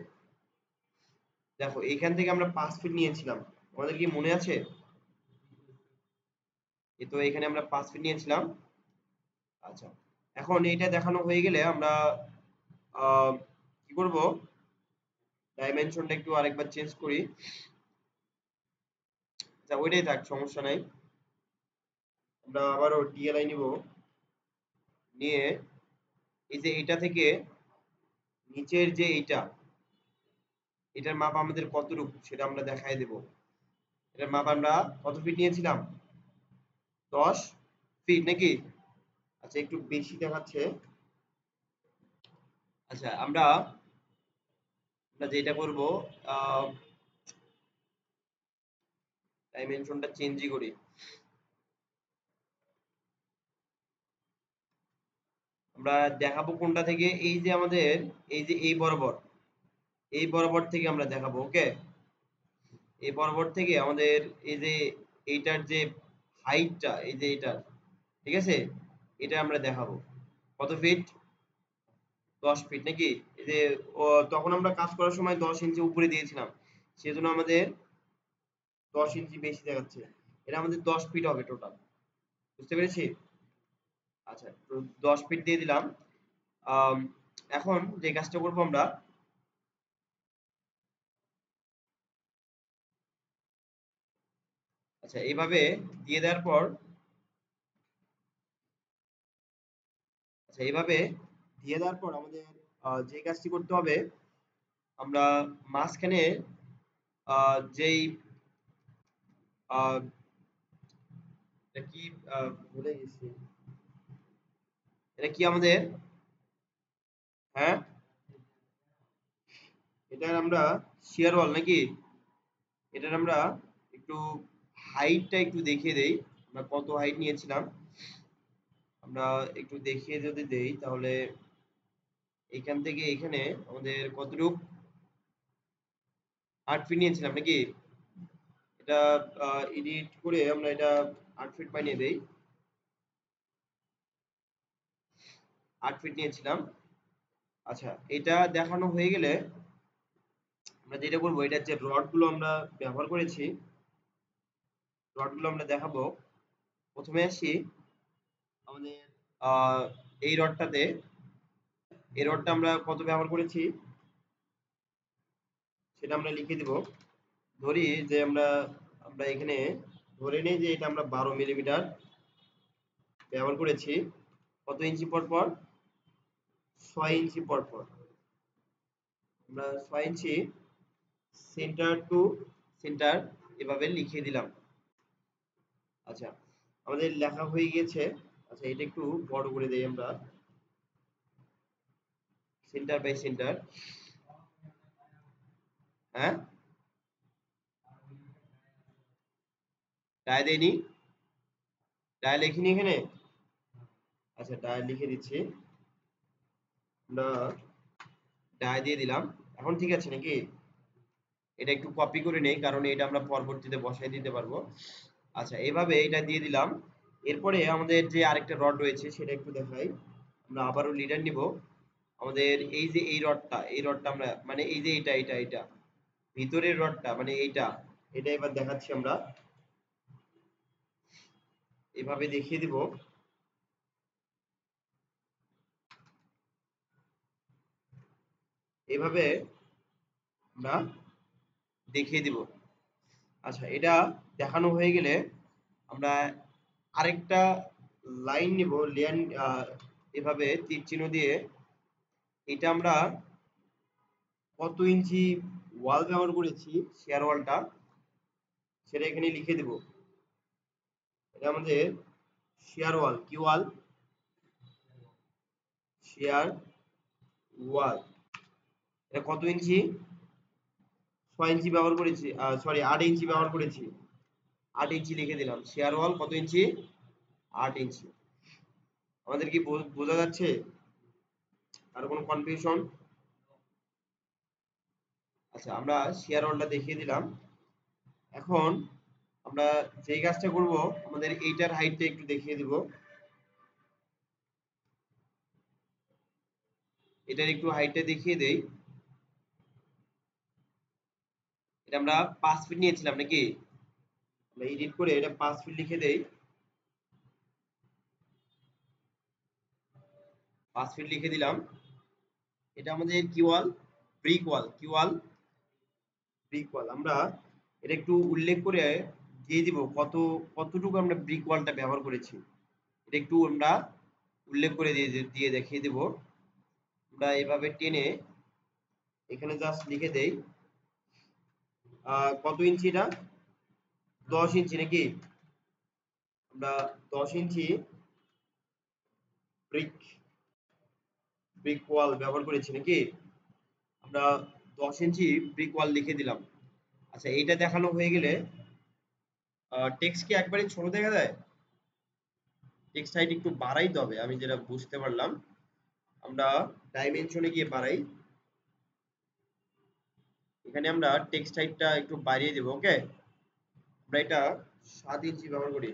দেখো, এখান থেকে আমরা 5 ফিট নিয়েছিলাম, আমাদের কি মনে আছে? এই তো এখানে আমরা 5 ফিট নিয়েছিলাম। আচ্ছা, এখন এইটা দেখানো হয়ে গেলে আমরা কি করব, ডাইমেনশনটা একটু আরেকবার চেঞ্জ করি। আচ্ছা, ওইটাই থাক, সমস্যা নাই। আমরা আবারও ডিএলআই নিব, নিয়ে এই যে এটা থেকে নিচের যে এইটা, এটার মাপ আমাদের কতটুকু সেটা আমরা দেখাই দেব। এটার মাপ আমরা কত ফিট নিয়েছিলাম? 10 ফিট নাকি? আচ্ছা, একটু বেশি দেখাচ্ছে। আচ্ছা, আমরা আমরা যেটা করব, ডাইমেনশনটা চেঞ্জই করি। আমরা দেখাবো কোনটা থেকে, এই যে আমাদের এই যে এই বরাবর থেকে আমরা দেখাবো। ওকে, এই বরাবর থেকে আমাদের এই যে এইটার যে হাইটটা, এই যে এইটার, ঠিক আছে, এটা আমরা দেখাবো। কত ফিট? 10 ফিট নাকি? এই যে তখন আমরা কাজ করার সময় 10 ইঞ্চি উপরে দিয়েছিলাম, সেজন্য আমাদের 10 ইঞ্চি বেশি দেখাচ্ছে। এটা আমাদের 10 ফিট হবে টোটাল। বুঝতে পেরেছি? আচ্ছা, তো 10 ফিট দিয়ে দিলাম। আম, এখন যে কাজটা করবো আমরা, আচ্ছা এইভাবে দিয়ে দেওয়ার পর, আচ্ছা এইভাবে দিয়ে দেওয়ার পর আমাদের যে কাজটি করতে হবে, আমরা মাঝখানে যেই আহ, এটা কি, ভুলে গেছি, এটা কি আমাদের, হ্যাঁ, এটার আমরা শিয়ার ওয়াল নাকি? এটার আমরা একটু হাইটটা একটু দেখিয়ে দেই, আমরা কত হাইট নিয়েছিলাম। আমরা একটু দেখিয়ে যদি দেই তাহলে এখান থেকে এখানে আমাদের কতটুক, 8 ফিট নিয়েছিলাম নাকি? এটা এডিট করে আমরা এটা 8 ফিট বানিয়ে দেই। 8 ফিট নিয়েছিলাম। আচ্ছা, এটা দেখানো হয়ে গেলে আমরা যেটা করবো, এটার যে রড গুলো আমরা ব্যবহার করেছি, রড গুলো আমরা দেখাবো। প্রথমে আসি আমাদের আহ, এই রডটাতে। এই রডটা আমরা কত ব্যবহার করেছি সেটা আমরা লিখে দিব। ধরি যে আমরা আমরা এখানে ধরে নিই যে এটা আমরা 12 মিলিমিটার ব্যবহার করেছি। কত ইঞ্চি পর পর? 6 ইঞ্চি পর পর। আমরা 6 ইঞ্চি সেন্টার টু সেন্টার এভাবে লিখে দিলাম। আচ্ছা, আমাদের লেখা হয়ে গেছে। আচ্ছা, এটা একটু বড় করে দেই আমরা, সেন্টার বাই সেন্টার। হ্যাঁ, ডায় দেয়নি, ডায় লিখিনি এখানে। আচ্ছা, ডায় লিখে দিচ্ছি। আমরা ডায় দিয়ে দিলাম। এখন ঠিক আছে নাকি? এটা একটু কপি করে নেই, কারণ এটা আমরা পরবর্তীতে বসাই দিতে পারবো। আচ্ছা, এভাবে এটা দিয়ে দিলাম। এরপরে আমাদের যে আরেকটা রড রয়েছে সেটা একটু দেখাই। আমরা আবারও লিডার নিব। আমাদের এই যে এই রডটা, এই রডটা আমরা মানে এই যে এটা ভিতরের রডটা মানে এটা এবার দেখাচ্ছি আমরা, এভাবে দেখিয়ে দিব। এভাবে আমরা দেখিয়ে দিব। আচ্ছা, এটা দেখানো হয়ে গেলে আমরা আরেকটা লাইন নিব, লেয়ার, এভাবে তীর চিহ্ন দিয়ে এটা আমরা কত ইঞ্চি ওয়াল ব্যবহার করেছি, শেয়ার ওয়ালটা, সেটা এখানে লিখে দেব। এটা আমাদের শেয়ার ওয়াল, কি ওয়াল? শেয়ার ওয়াল। এটা কত ইঞ্চি? 6 ইঞ্চি ব্যবহার করেছি, সরি 8 ইঞ্চি ব্যবহার করেছি। 8 ইঞ্চি লিখে দিলাম। শেয়ার ওয়াল কত ইঞ্চি? 8 ইঞ্চি। আমাদের কি বোঝা যাচ্ছে? আর কোনো কনফিউশন? আচ্ছা, আমরা শেয়ার ওয়ালটা দেখিয়ে দিলাম। এখন আমরা যেই কাজটা করব, আমাদের এইটার হাইটটা একটু দেখিয়ে দিব। এটার একটু হাইটটা দেখিয়ে দেই। এটা আমরা 5 ফিট নিয়েছিলাম নাকি? আমরা এডিট করে এটা 5 ফিট লিখে দেই। 5 ফিট লিখে দিলাম। এটা আমাদের কি ওয়াল? ব্রিক ওয়াল। কি ওয়াল? ব্রিক ওয়াল। আমরা এটা একটু উল্লেখ করে দিয়ে দিব কতটুকু আমরা ব্রিক ওয়ালটা ব্যবহার করেছি। এটা একটু আমরা উল্লেখ করে দিয়ে দেখিয়ে দেব। আমরা এভাবে টেনে এখানে জাস্ট লিখে দেই কত ইঞ্চি এটা? 10 ইঞ্চি নাকি? আমরা 10 ইঞ্চি ব্রিক ব্রিক ওয়াল ব্যবহার করেছি নাকি? আমরা 10 ইঞ্চি ব্রিক ওয়াল লিখে দিলাম। আচ্ছা, এইটা দেখানো হয়ে গেলে টেক্সট কি একবারে ছোট দেখা যায়? টেক্সট হাইট একটু বাড়াইতে হবে, আমি যেটা বুঝতে পারলাম। আমরা ডাইমেনশনে গিয়ে বাড়াই। এখানে আমরা টেক্সট হাইটটা একটু বাড়িয়ে দেব। ওকে, আমরা এটা 7 ইঞ্চি ব্যবহার করি।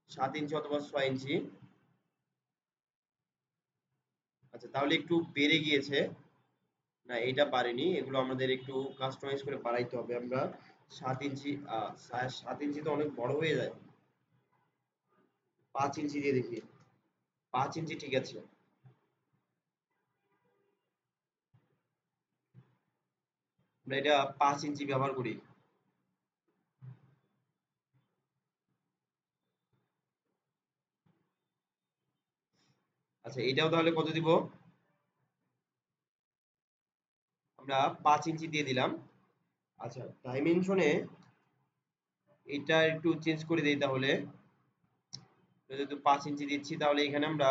7 ইঞ্চি অথবা 6 ইঞ্চি। আচ্ছা, তাহলে একটু বেড়ে গিয়েছে। না, এটা বাড়েনি, এগুলো আমাদের একটু কাস্টমাইজ করে বাড়াইতে হবে। আমরা 7 ইঞ্চি 7 ইঞ্চি তো অনেক বড় হয়ে যায়। 5 ইঞ্চি দিয়ে দেখি। 5 ইঞ্চি ঠিক আছে। আমরা এটা 5 ইঞ্চি ব্যবহার করি। আচ্ছা, এটাও তাহলে কত দিব? আমরা 5 ইঞ্চি দিয়ে দিলাম। আচ্ছা, ডাইমেনশনে এটা একটু চেঞ্জ করে দেই তাহলে। যেহেতু 5 ইঞ্চি দিচ্ছি, তাহলে এখানে আমরা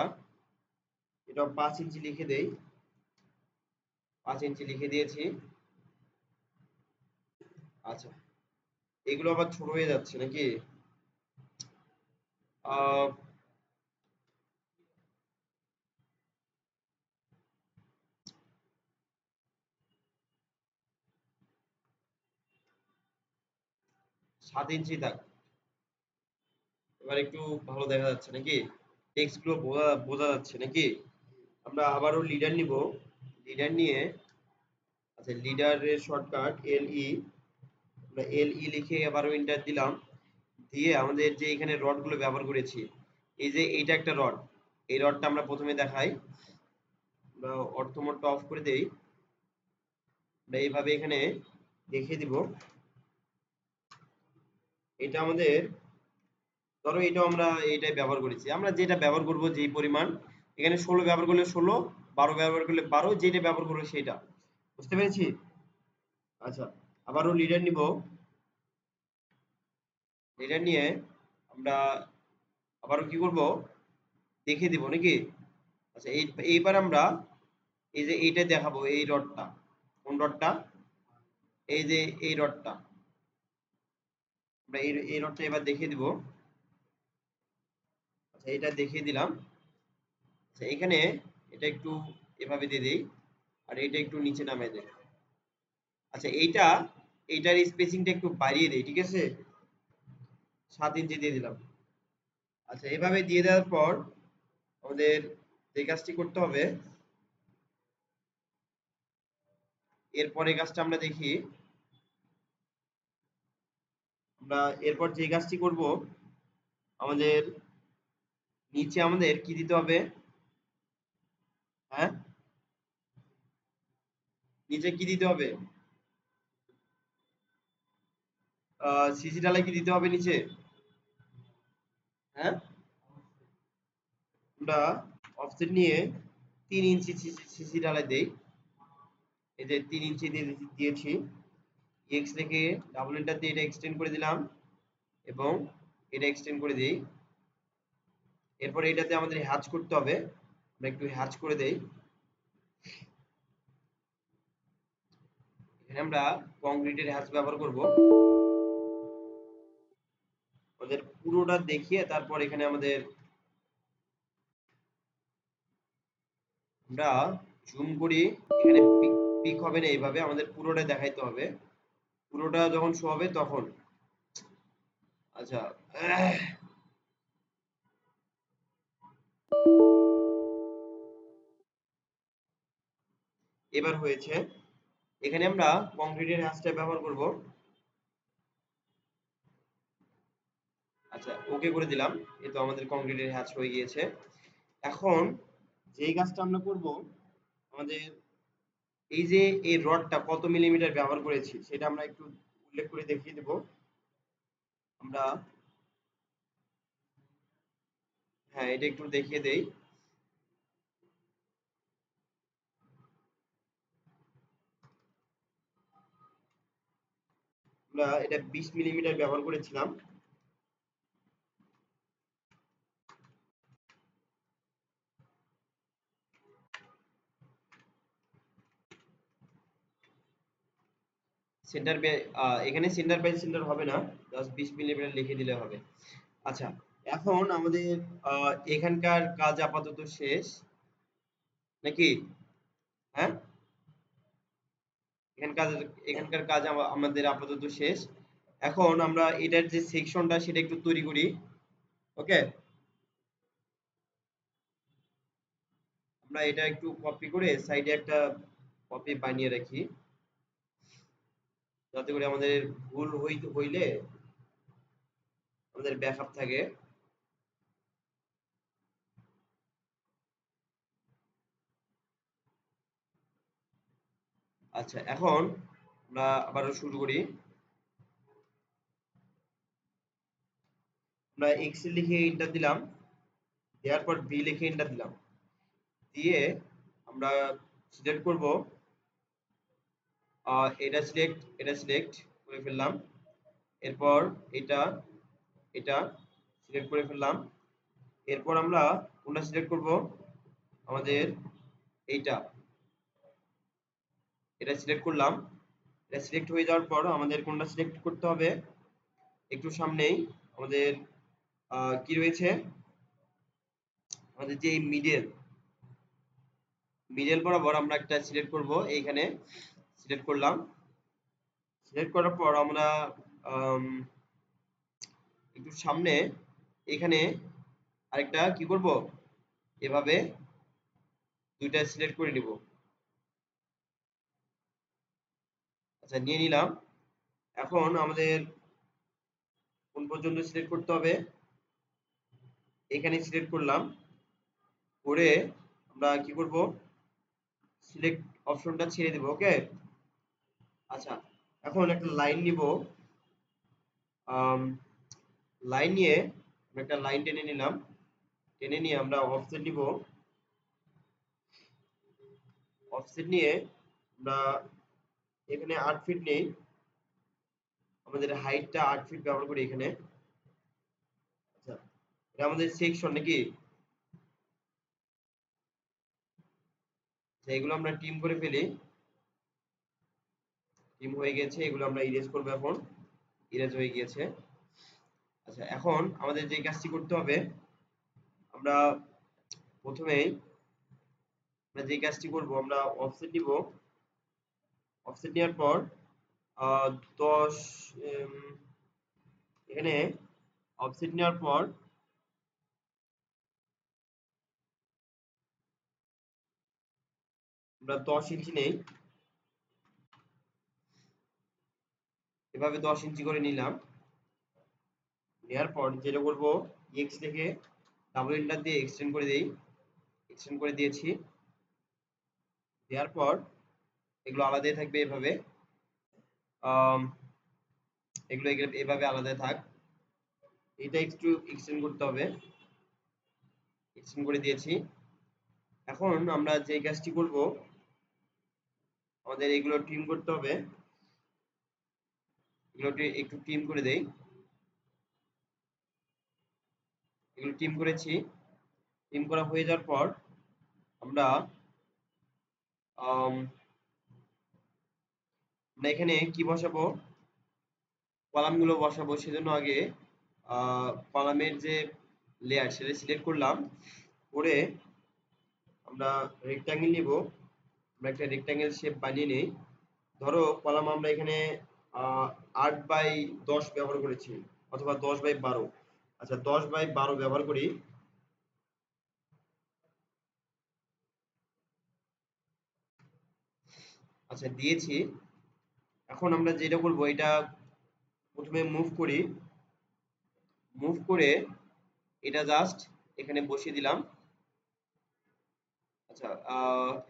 এটা 5 ইঞ্চি লিখে দেই। 5 ইঞ্চি লিখে দিয়েছি। আচ্ছা, এগুলো আবার ছোট হয়ে যাচ্ছে নাকি? আহ 7 ইঞ্চি থাক। এবার একটু ভালো দেখা যাচ্ছে নাকি? টেক্সট গুলো বোঝা বোঝা যাচ্ছে নাকি? আমরা আবারও লিডার নিব। লিডার নিয়ে, আচ্ছা, লিডারের শর্টকাট এলই। আমরা এলই লিখে আবারও এন্টার দিলাম। দিয়ে আমাদের যে এখানে রড গুলো ব্যবহার করেছি, এই যে এইটা একটা রড, এই রডটা আমরা প্রথমে দেখাই। আমরা অর্থ মোডটা অফ করে দেই। আমরা এইভাবে এখানে দেখিয়ে দিব। এটা আমাদের, ধরো এটাও আমরা এইটাই ব্যবহার করেছি। আমরা যেটা ব্যবহার করব, যেই পরিমাণ, এখানে 16 ব্যবহার করলে 16, 12 ব্যবহার করলে 12, যেটা ব্যবহার করবো সেটা। বুঝতে পেরেছি? আচ্ছা, আবারও লিডার নিব। লিডার নিয়ে আমরা আবারও কি করব? দেখিয়ে দিব নাকি? আচ্ছা, এইবার আমরা এই যে এইটা দেখাবো, এই রডটা। কোন রডটা? এই যে এই রডটা। আমরা এই রডটা এবার দেখিয়ে দিব। আচ্ছা, এটা দেখিয়ে দিলাম। আচ্ছা, এখানে এটা একটু এভাবে দিয়ে দেই, আর এটা একটু নিচে নামিয়ে দেই। আচ্ছা, এইটার স্পেসিংটা একটু বাড়িয়ে দেই, ঠিক আছে? 7 ইঞ্চি দিয়ে দিলাম। আচ্ছা, এভাবে দিয়ে দেওয়ার পর আমাদের যে কাজটি করতে হবে, এরপরে কাজটা আমরা দেখি। আমরা এরপর যে কাজটি করব, আমাদের নিচে আমাদের কি দিতে হবে? হ্যাঁ, নিচে কি দিতে হবে? সিসি ঢালাই কি দিতে হবে নিচে? হ্যাঁ, আমরা অফসেট নিয়ে 3 ইঞ্চি সিসি ঢালাই দেই। এই যে 3 ইঞ্চি দিয়েছি। এক্স রেখে ডাবল এন্টার দিয়ে এটা এক্সটেন্ড করে দিলাম, এবং এটা এক্সটেন্ড করে দিই। এরপরে এটাতে আমাদের হ্যাচ করতে হবে। আমরা একটু হ্যাচ করে দেই। এখানে আমরা কংক্রিটের হ্যাচ ব্যবহার করব। আমাদের পুরোটা দেখিয়ে তারপর এখানে আমাদের, আমরা জুম করি। এখানে পিক হবে না, এইভাবে আমাদের পুরোটা দেখাইতে হবে। পুরোটা যখন শো হবে তখন। আচ্ছা, এবার হয়েছে। এখানে আমরা কংক্রিটের হ্যাচটা ব্যবহার করব। আচ্ছা, ওকে করে দিলাম। এই তো আমাদের কংক্রিটের হ্যাচ হয়ে গিয়েছে। এখন যেই কাজটা আমরা করব, আমাদের এই যে এই রডটা কত মিলিমিটার ব্যবহার করেছি সেটা আমরা একটু উল্লেখ করে দেখিয়ে দেব। আমরা হ্যাঁ, এটা একটু দেখিয়ে দেই। আমরা এটা 20 মিলিমিটার ব্যবহার করেছিলাম। সেন্টার এখানে সেন্টার বাই সেন্টার হবে না, জাস্ট 20 মিলিমিটার লিখে দিলে হবে। আচ্ছা, এখন আমাদের এখানকার কাজ আপাতত শেষ নাকি? হ্যাঁ, এখানকার এখানকার কাজ আমাদের আপাতত শেষ। এখন আমরা এটার যে সেকশনটা সেটা একটু তৈরি করি। ওকে, আমরা এটা একটু কপি করে সাইডে একটা কপি বানিয়ে রাখি, যাতে করে আমাদের ভুল হইলে আমাদের ব্যাকআপ থাকে। আচ্ছা, এখন আমরা আবারও শুরু করি। আমরা এক্স লিখে এন্টার দিলাম, দেওয়ার পর বি লিখে এন্টার দিলাম, দিয়ে আমরা সিলেক্ট করব। এটা সিলেক্ট করে ফেললাম। এরপর এটা এটা সিলেক্ট করে ফেললাম। এরপর আমরা কোনটা সিলেক্ট করব? আমাদের এইটা, এটা সিলেক্ট করলাম। এটা সিলেক্ট হয়ে যাওয়ার পর আমাদের কোনটা সিলেক্ট করতে হবে? একটু সামনেই আমাদের কি রয়েছে? আমাদের যে মিডল মিডল বরাবর আমরা একটা সিলেক্ট করব। এইখানে সিলেক্ট করলাম। সিলেক্ট করার পর আমরা আম, একটু সামনে এখানে আরেকটা কি করব? এভাবে দুইটা সিলেক্ট করে নিব। আচ্ছা, নিয়ে নিলাম। এখন আমাদের কোন পর্যন্ত সিলেক্ট করতে হবে? এখানে সিলেক্ট করলাম। করে আমরা কি করব? সিলেক্ট অপশনটা ছেড়ে দেব। ওকে, আচ্ছা, এখন একটা লাইন নিব। লাইন নিয়ে আমরা একটা লাইন টেনে নিলাম। টেনে নিয়ে আমরা অফসেট নিব। অফসেট নিয়ে আমরা এখানে 8 ফিট নেই, আমাদের হাইটটা 8 ফিট ব্যবহার করি এখানে। আচ্ছা, এটা আমাদের সেকশন নাকি? আচ্ছা, এগুলো আমরা টিম করে ফেলি। টিম হয়ে গেছে, এগুলো আমরা ইরেজ করব এখন। ইরেজ হয়ে গিয়েছে। আচ্ছা, এখন আমাদের যে কাজটি করতে হবে, আমরা প্রথমেই আমরা যে কাজটি করব, আমরা অফসেট নিব। অফসেট নেওয়ার পর 10 উম, এখানে অফসেট নেওয়ার পর আমরা 10 ইঞ্চি নেই। এভাবে 10 ইঞ্চি করে নিলাম। নেওয়ার পর যেটা করব, এক্স লিখে ডাবল এন্টার দিয়ে এক্সটেন্ড করে দেই। এক্সটেন্ড করে দিয়েছি। দেওয়ার পর এগুলো আলাদাই থাকবে এভাবে। আম, এগুলো এভাবে আলাদা থাক। এটা একটু এক্সটেন্ড করতে হবে। এক্সটেন্ড করে দিয়েছি। এখন আমরা যে কাজটি করব, আমাদের এগুলো ট্রিম করতে হবে। এগুলো একটু ট্রিম করে দেই। এগুলো ট্রিম করেছি। ট্রিম করা হয়ে যাওয়ার পর আমরা আম, আমরা এখানে কি বসাবো? কলামগুলো বসাবো। সেজন্য আগে কলামের যে লেয়ার সেটা সিলেক্ট করলাম। করে আমরা রেক্টাঙ্গেল নিব। আমরা একটা রেক্টাঙ্গেল শেপ বানিয়ে নেই। ধরো কলাম আমরা এখানে 8/10 ব্যবহার করেছি, অথবা 10/12। আচ্ছা, 10/12 ব্যবহার করি। আচ্ছা, দিয়েছি। এখন আমরা যেটা করবো, এটা প্রথমে মুভ করি। মুভ করে এটা জাস্ট এখানে বসিয়ে দিলাম। আচ্ছা,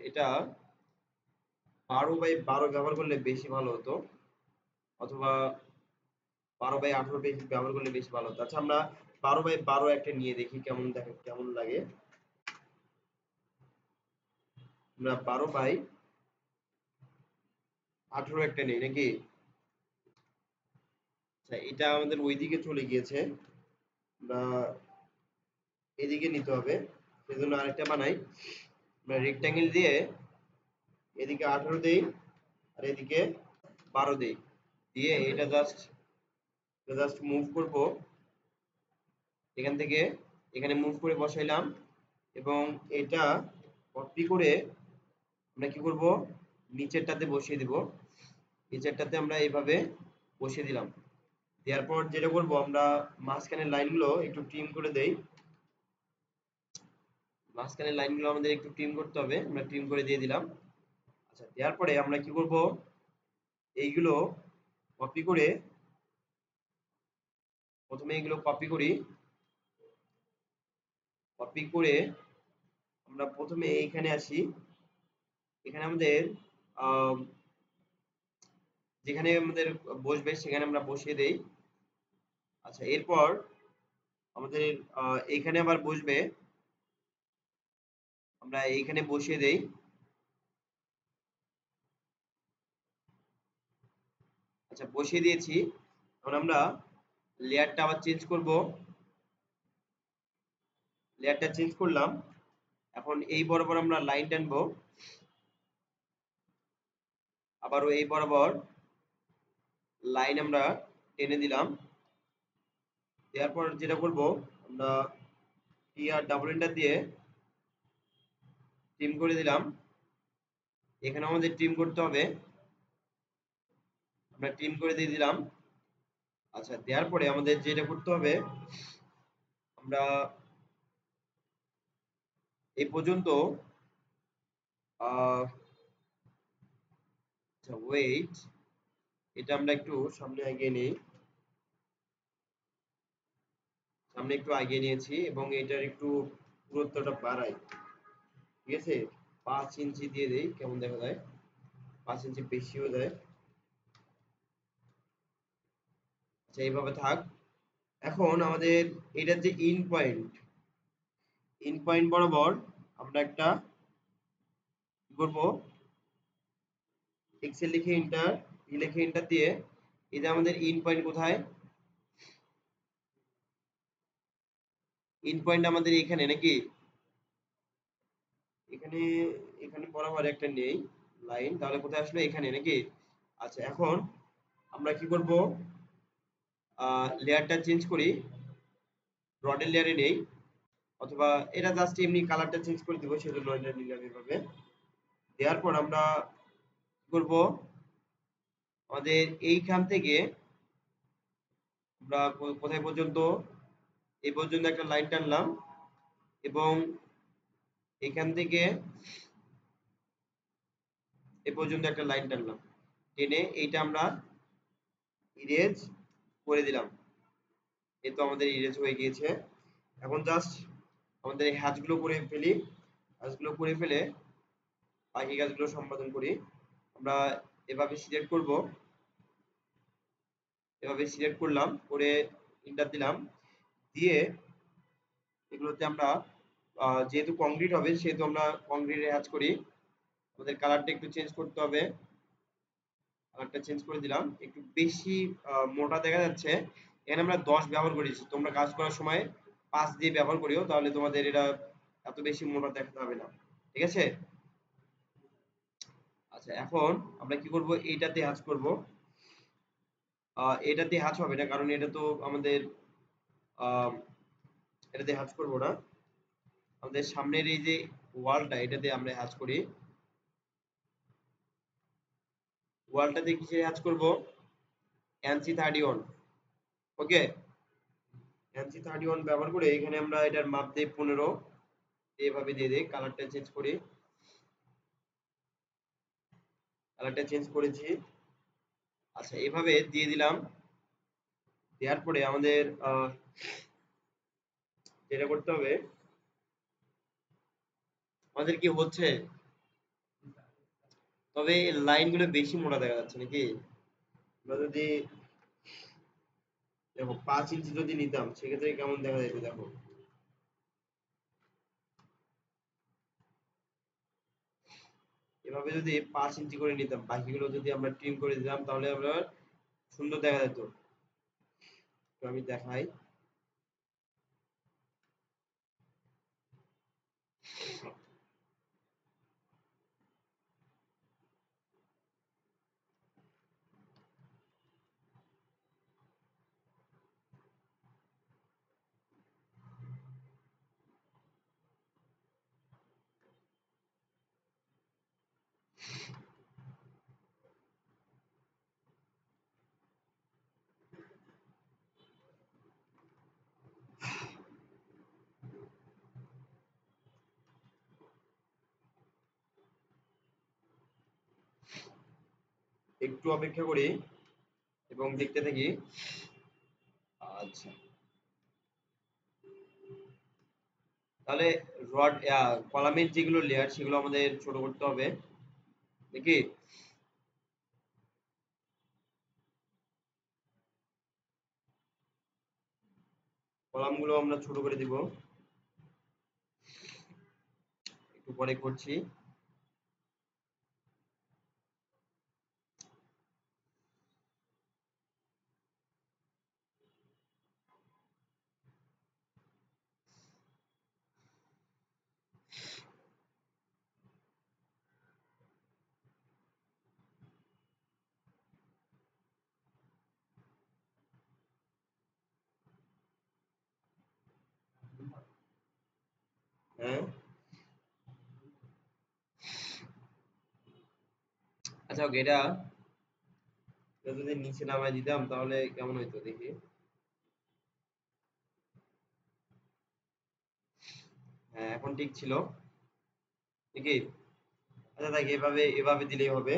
এটা 12x12 ব্যবহার করলে বেশি ভালো হতো, অথবা 12x18 ব্যবহার করলে বেশি ভালো হতো। আচ্ছা, আমরা 12x12 একটা নিয়ে দেখি কেমন লাগে। আমরা 12x18 একটা নেই নাকি? আচ্ছা, এটা আমাদের ওইদিকে চলে গিয়েছে, আমরা এদিকে নিতে হবে। সেজন্য আরেকটা বানাই। আমরা রেক্টাঙ্গেল দিয়ে এদিকে 18 দেই, আর এদিকে 12 দেই। দিয়ে এটা জাস্ট মুভ করব, এখান থেকে এখানে মুভ করে বসাইলাম, এবং এটা কপি করে আমরা কি করব, নিচেরটাতে বসিয়ে দিব। নিচেরটাতে আমরা এইভাবে বসিয়ে দিলাম। দেওয়ার পর যেটা করব, আমরা মাঝখানের লাইনগুলো একটু ট্রিম করে দেই। মাঝখানের লাইনগুলো আমাদের একটু ট্রিম করতে হবে, আমরা ট্রিম করে দিয়ে দিলাম। আচ্ছা, দেওয়ার পরে আমরা কি করব, এইগুলো কপি করে, প্রথমে এগুলো কপি করি। কপি করে আমরা প্রথমে এইখানে আসি। এখানে আমাদের আহ, যেখানে আমাদের বসবে সেখানে আমরা বসিয়ে দেই। আচ্ছা, এরপর আমাদের এইখানে আবার বসবে, আমরা এইখানে বসিয়ে দেই। আচ্ছা, বসিয়ে দিয়েছি। এখন আমরা লেয়ারটা আবার চেঞ্জ করব। লেয়ারটা চেঞ্জ করলাম। এখন এই বরাবর আমরা লাইন টানবো, আবারও এই বরাবর লাইন আমরা টেনে দিলাম। দেওয়ার পর যেটা করব, আমরা টি আর ডাবল এন্টার দিয়ে ট্রিম করে দিলাম। এখানে আমাদের ট্রিম করতে হবে, আমরা ট্রিম করে দিয়ে দিলাম। আচ্ছা, দেওয়ার পরে আমাদের যেটা করতে হবে, আমরা এই পর্যন্ত আচ্ছা ওয়েট, এটা আমরা একটু সামনে এগিয়ে নিই। সামনে একটু এগিয়ে নিয়েছি এবং এটার একটু দূরত্বটা বাড়াই। ঠিক আছে, 5 ইঞ্চি দিয়ে দেই, কেমন দেখা যায়। 5 ইঞ্চি বেশিও যায়। আচ্ছা, এইভাবে থাক। এখন আমাদের এটার যে ইন পয়েন্ট বরাবর আমরা একটা কি করবো, এক্সেল লিখে এন্টার, লিখে এন্টার দিয়ে, এই যে আমাদের ইন পয়েন্ট কোথায়, ইন পয়েন্ট আমাদের এখানে নাকি? এখানে, এখানে বরাবর একটা নেই লাইন, তাহলে কোথায় আসলো, এখানে নাকি? আচ্ছা, এখন আমরা কি করব, লেয়ারটা চেঞ্জ করি, রডের লেয়ারে নেই, অথবা এটা জাস্ট এমনি কালারটা চেঞ্জ করে দিব, সেজন্য এটা নিলাম এভাবে। দেওয়ার পর আমরা কি করব, আমাদের এইখান থেকে আমরা কোথায় পর্যন্ত, এই পর্যন্ত একটা লাইন টানলাম, এবং এখান থেকে এ পর্যন্ত একটা লাইন টানলাম। টেনে এইটা আমরা ইরেজ করে দিলাম। এই তো আমাদের ইরেজ হয়ে গিয়েছে। এখন জাস্ট আমাদের এই হ্যাচগুলো করে ফেলি। হ্যাচগুলো করে ফেলে বাকি কাজগুলো সম্পাদন করি। আমরা এভাবে সিলেক্ট করব, এভাবে সিলেক্ট করলাম, করে এন্টার দিলাম। দিয়ে এগুলোতে আমরা যেহেতু কংক্রিট হবে সেহেতু আমরা কংক্রিটে হ্যাচ করি। আমাদের কালারটা একটু চেঞ্জ করতে হবে। কালারটা চেঞ্জ করে দিলাম, একটু বেশি মোটা দেখা যাচ্ছে। এখানে আমরা 10 ব্যবহার করেছি, তোমরা কাজ করার সময় 5 দিয়ে ব্যবহার করিও, তাহলে তোমাদের এটা এত বেশি মোটা দেখাতে হবে না। ঠিক আছে? আচ্ছা, এখন আমরা কি করব, এইটাতে হ্যাচ করব। এটাতে হ্যাচ হবে না, কারণ এটা তো আমাদের আহ, এটাতে হ্যাচ করব না। আমাদের সামনের এই যে ওয়ালটা, এটাতে আমরা হ্যাচ করি। ওয়ালটাতে কিসে হ্যাচ করব, এনসি 31। ওকে, এনসি 31 ব্যবহার করে এখানে আমরা এটার মাপ দিই 15, এভাবে দিয়ে দিই। কালারটা চেঞ্জ করি, কালারটা চেঞ্জ করেছি। আচ্ছা, এভাবে দিয়ে দিলাম। দেওয়ার পরে আমাদের যেটা করতে হবে, আমাদের কি হচ্ছে? তবে লাইনগুলো বেশি মোটা দেখা যাচ্ছে নাকি? আমরা যদি দেখো 5 ইঞ্চি যদি নিতাম সেক্ষেত্রে কেমন দেখা যেত দেখো। এভাবে যদি 5 ইঞ্চি করে নিতাম, বাকিগুলো যদি আমরা ট্রিম করে দিতাম তাহলে আমরা সুন্দর দেখা যেত। তো আমি দেখাই। একটু অপেক্ষা করি এবং দেখতে থাকি। আচ্ছা, তাহলে রড কলামের যেগুলো লেয়ার সেগুলো আমাদের ছোট করতে হবে নাকি? কলামগুলো আমরা ছোট করে দিব, একটু পরে করছি। হ্যাঁ, আচ্ছা ওকে, এটা যদি নিচে নামায় দিতাম তাহলে কেমন হইতো দেখি। হ্যাঁ, এখন ঠিক ছিল নাকি? আচ্ছা দেখ, এভাবে এভাবে দিলেই হবে।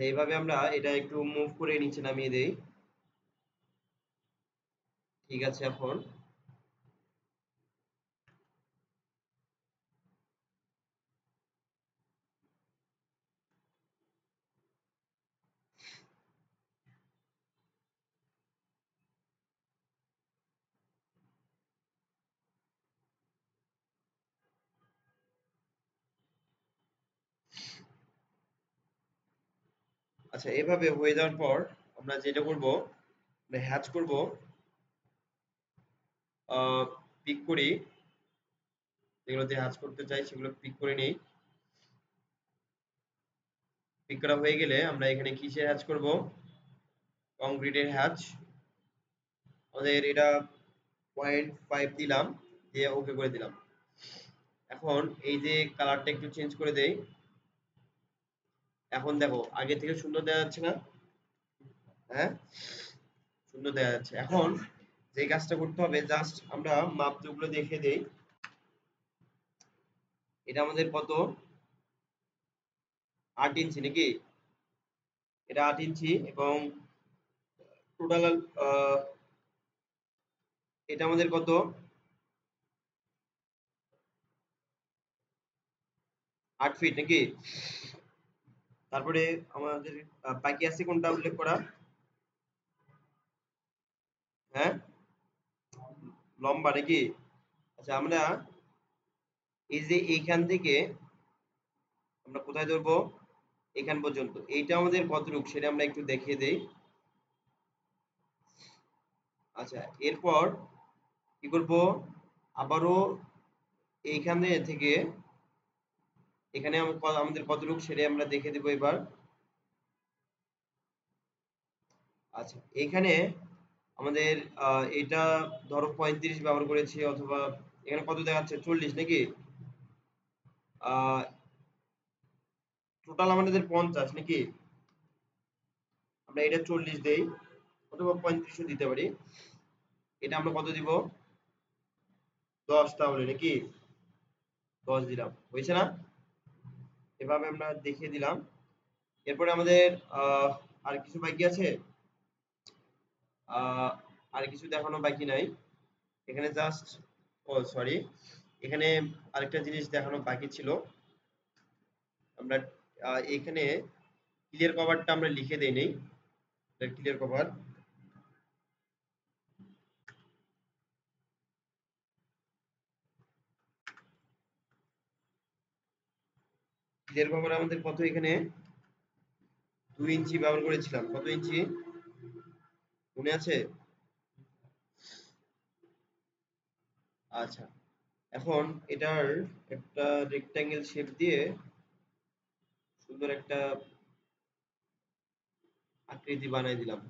আচ্ছা, এইভাবে আমরা এটা একটু মুভ করে নিচে নামিয়ে দেই। ঠিক আছে এখন। আচ্ছা, এভাবে হয়ে যাওয়ার পর আমরা যেটা করব, আমরা হ্যাচ করব। পিক করি, যেগুলো দিয়ে হ্যাচ করতে চাই সেগুলো পিক করে নিই। পিক করা হয়ে গেলে আমরা এখানে কিসের হ্যাচ করব? কংক্রিটের হ্যাচ। আমাদের এটা 0.5 দিলাম, দিয়ে ওকে করে দিলাম। এখন এই যে কালারটা একটু চেঞ্জ করে দেই। এখন দেখো আগে থেকে সুন্দর দেখা যাচ্ছে না? হ্যাঁ, সুন্দর দেখা যাচ্ছে। এখন যে কাজটা করতে হবে, জাস্ট আমরা মাপগুলো দেখে দেই। এটা আমাদের কত? 8 ইঞ্চি নাকি? এটা 8 ইঞ্চি এবং টোটাল এটা আমাদের কত? 8 ফিট নাকি? তারপরে আমাদের বাকি আছে কোনটা উল্লেখ করা? হ্যাঁ, লম্বা নাকি? আচ্ছা, আমরা এই যে এইখান থেকে আমরা কোথায় ধরবো? এখান পর্যন্ত এইটা আমাদের কতটুক সেটা আমরা একটু দেখিয়ে দেই। আচ্ছা, এরপর কি করব? আবারও এইখানে থেকে এখানে আমাদের কতটুক সেটা আমরা দেখে দেবো এবার। আচ্ছা, এখানে আমাদের এটা ধরো 35 ব্যবহার করেছি, অথবা এখানে কত দেখাচ্ছে? 40 নাকি? টোটাল আমাদের 50 নাকি? আমরা এটা 40 দেই, অথবা 35ও দিতে পারি। এটা আমরা কত দিব? 10 তাহলে নাকি? 10 দিলাম, হয়েছে না? এভাবে আমরা দেখিয়ে দিলাম। এরপরে আমাদের আর কিছু বাকি আছে। আহ, আর কিছু দেখানো বাকি নাই। এখানে জাস্ট, ও সরি, এখানে আরেকটা জিনিস দেখানো বাকি ছিল। আমরা এখানে ক্লিয়ার কভারটা আমরা লিখে দেই নেই। ক্লিয়ার কভার, ক্লিয়ার কভার আমাদের কত, এখানে 2 ইঞ্চি ব্যবহার করেছিলাম। কত ইঞ্চি মনে আছে? আচ্ছা, এখন এটার একটা রেক্টাঙ্গেল শেপ দিয়ে সুন্দর একটা আকৃতি বানাই দিলাম।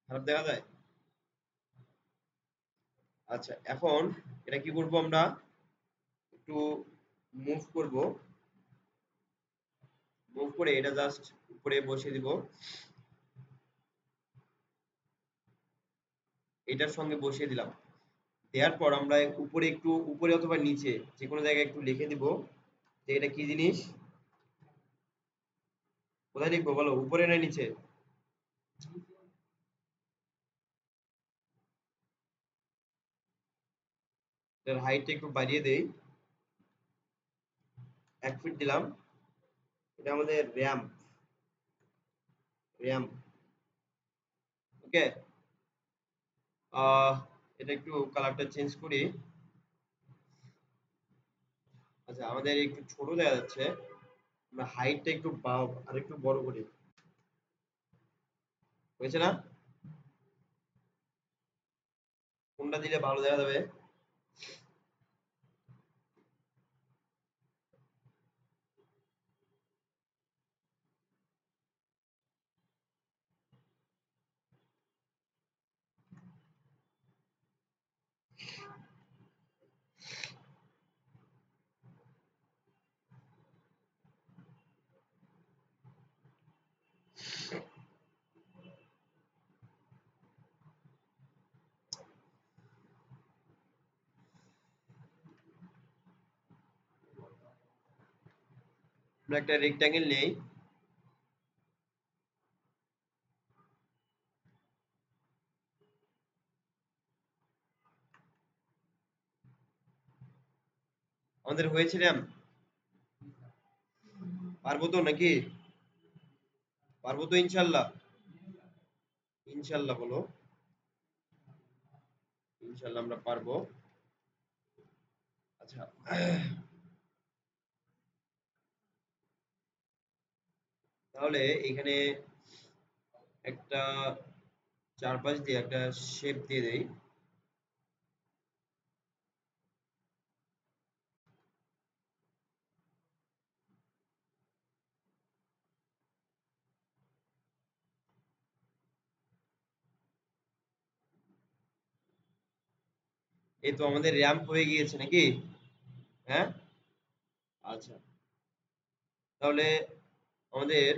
খারাপ দেখা যায়? আচ্ছা, এখন এটা কি করব, আমরা একটু মুভ করব। মুভ করে এটা জাস্ট উপরে বসিয়ে দিব, এটার সঙ্গে বসিয়ে দিলাম। দেওয়ার পর আমরা উপরে একটু, উপরে অথবা নিচে যে কোনো জায়গায় একটু লিখে দিব যে এটা কি জিনিস। কোথায় লিখবো বলো, উপরে না নিচে? এটার হাইটটা একটু বাড়িয়ে দেই, 1 ফিট দিলাম। এটা আমাদের র্যাম, র্যাম। ওকে, এটা একটু কালারটা চেঞ্জ করি। আচ্ছা, আমাদের একটু ছোট দেখা যাচ্ছে, আমরা হাইটটা একটু আর একটু বড় করি। হয়েছে না? কোনটা দিলে ভালো দেখা যাবে? আমরা একটা রেক্টাঙ্গেল নেই, আমাদের হয়েছে র্যাম। পারবো তো নাকি? পারবো তো ইনশাল্লাহ? ইনশাল্লাহ বলো। ইনশাল্লাহ আমরা পারবো। আচ্ছা, তাহলে এখানে একটা চারপাশ দিয়ে একটা শেপ দিয়ে দেই। এই তো আমাদের র্যাম্প হয়ে গিয়েছে নাকি? হ্যাঁ, আচ্ছা, তাহলে আমাদের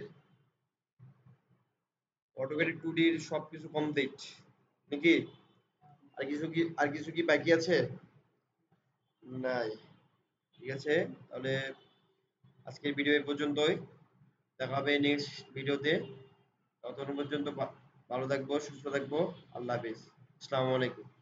অটোক্যাড 2D র সবকিছু কমপ্লিট নাকি? আর কিছু কি বাকি আছে? নাই। ঠিক আছে, তাহলে আজকের ভিডিও এই পর্যন্তই। দেখা হবে নেক্সট ভিডিওতে। ততক্ষণ পর্যন্ত ভালো থাকবো, সুস্থ থাকবো। আল্লাহ হাফেজ। আসসালামু আলাইকুম।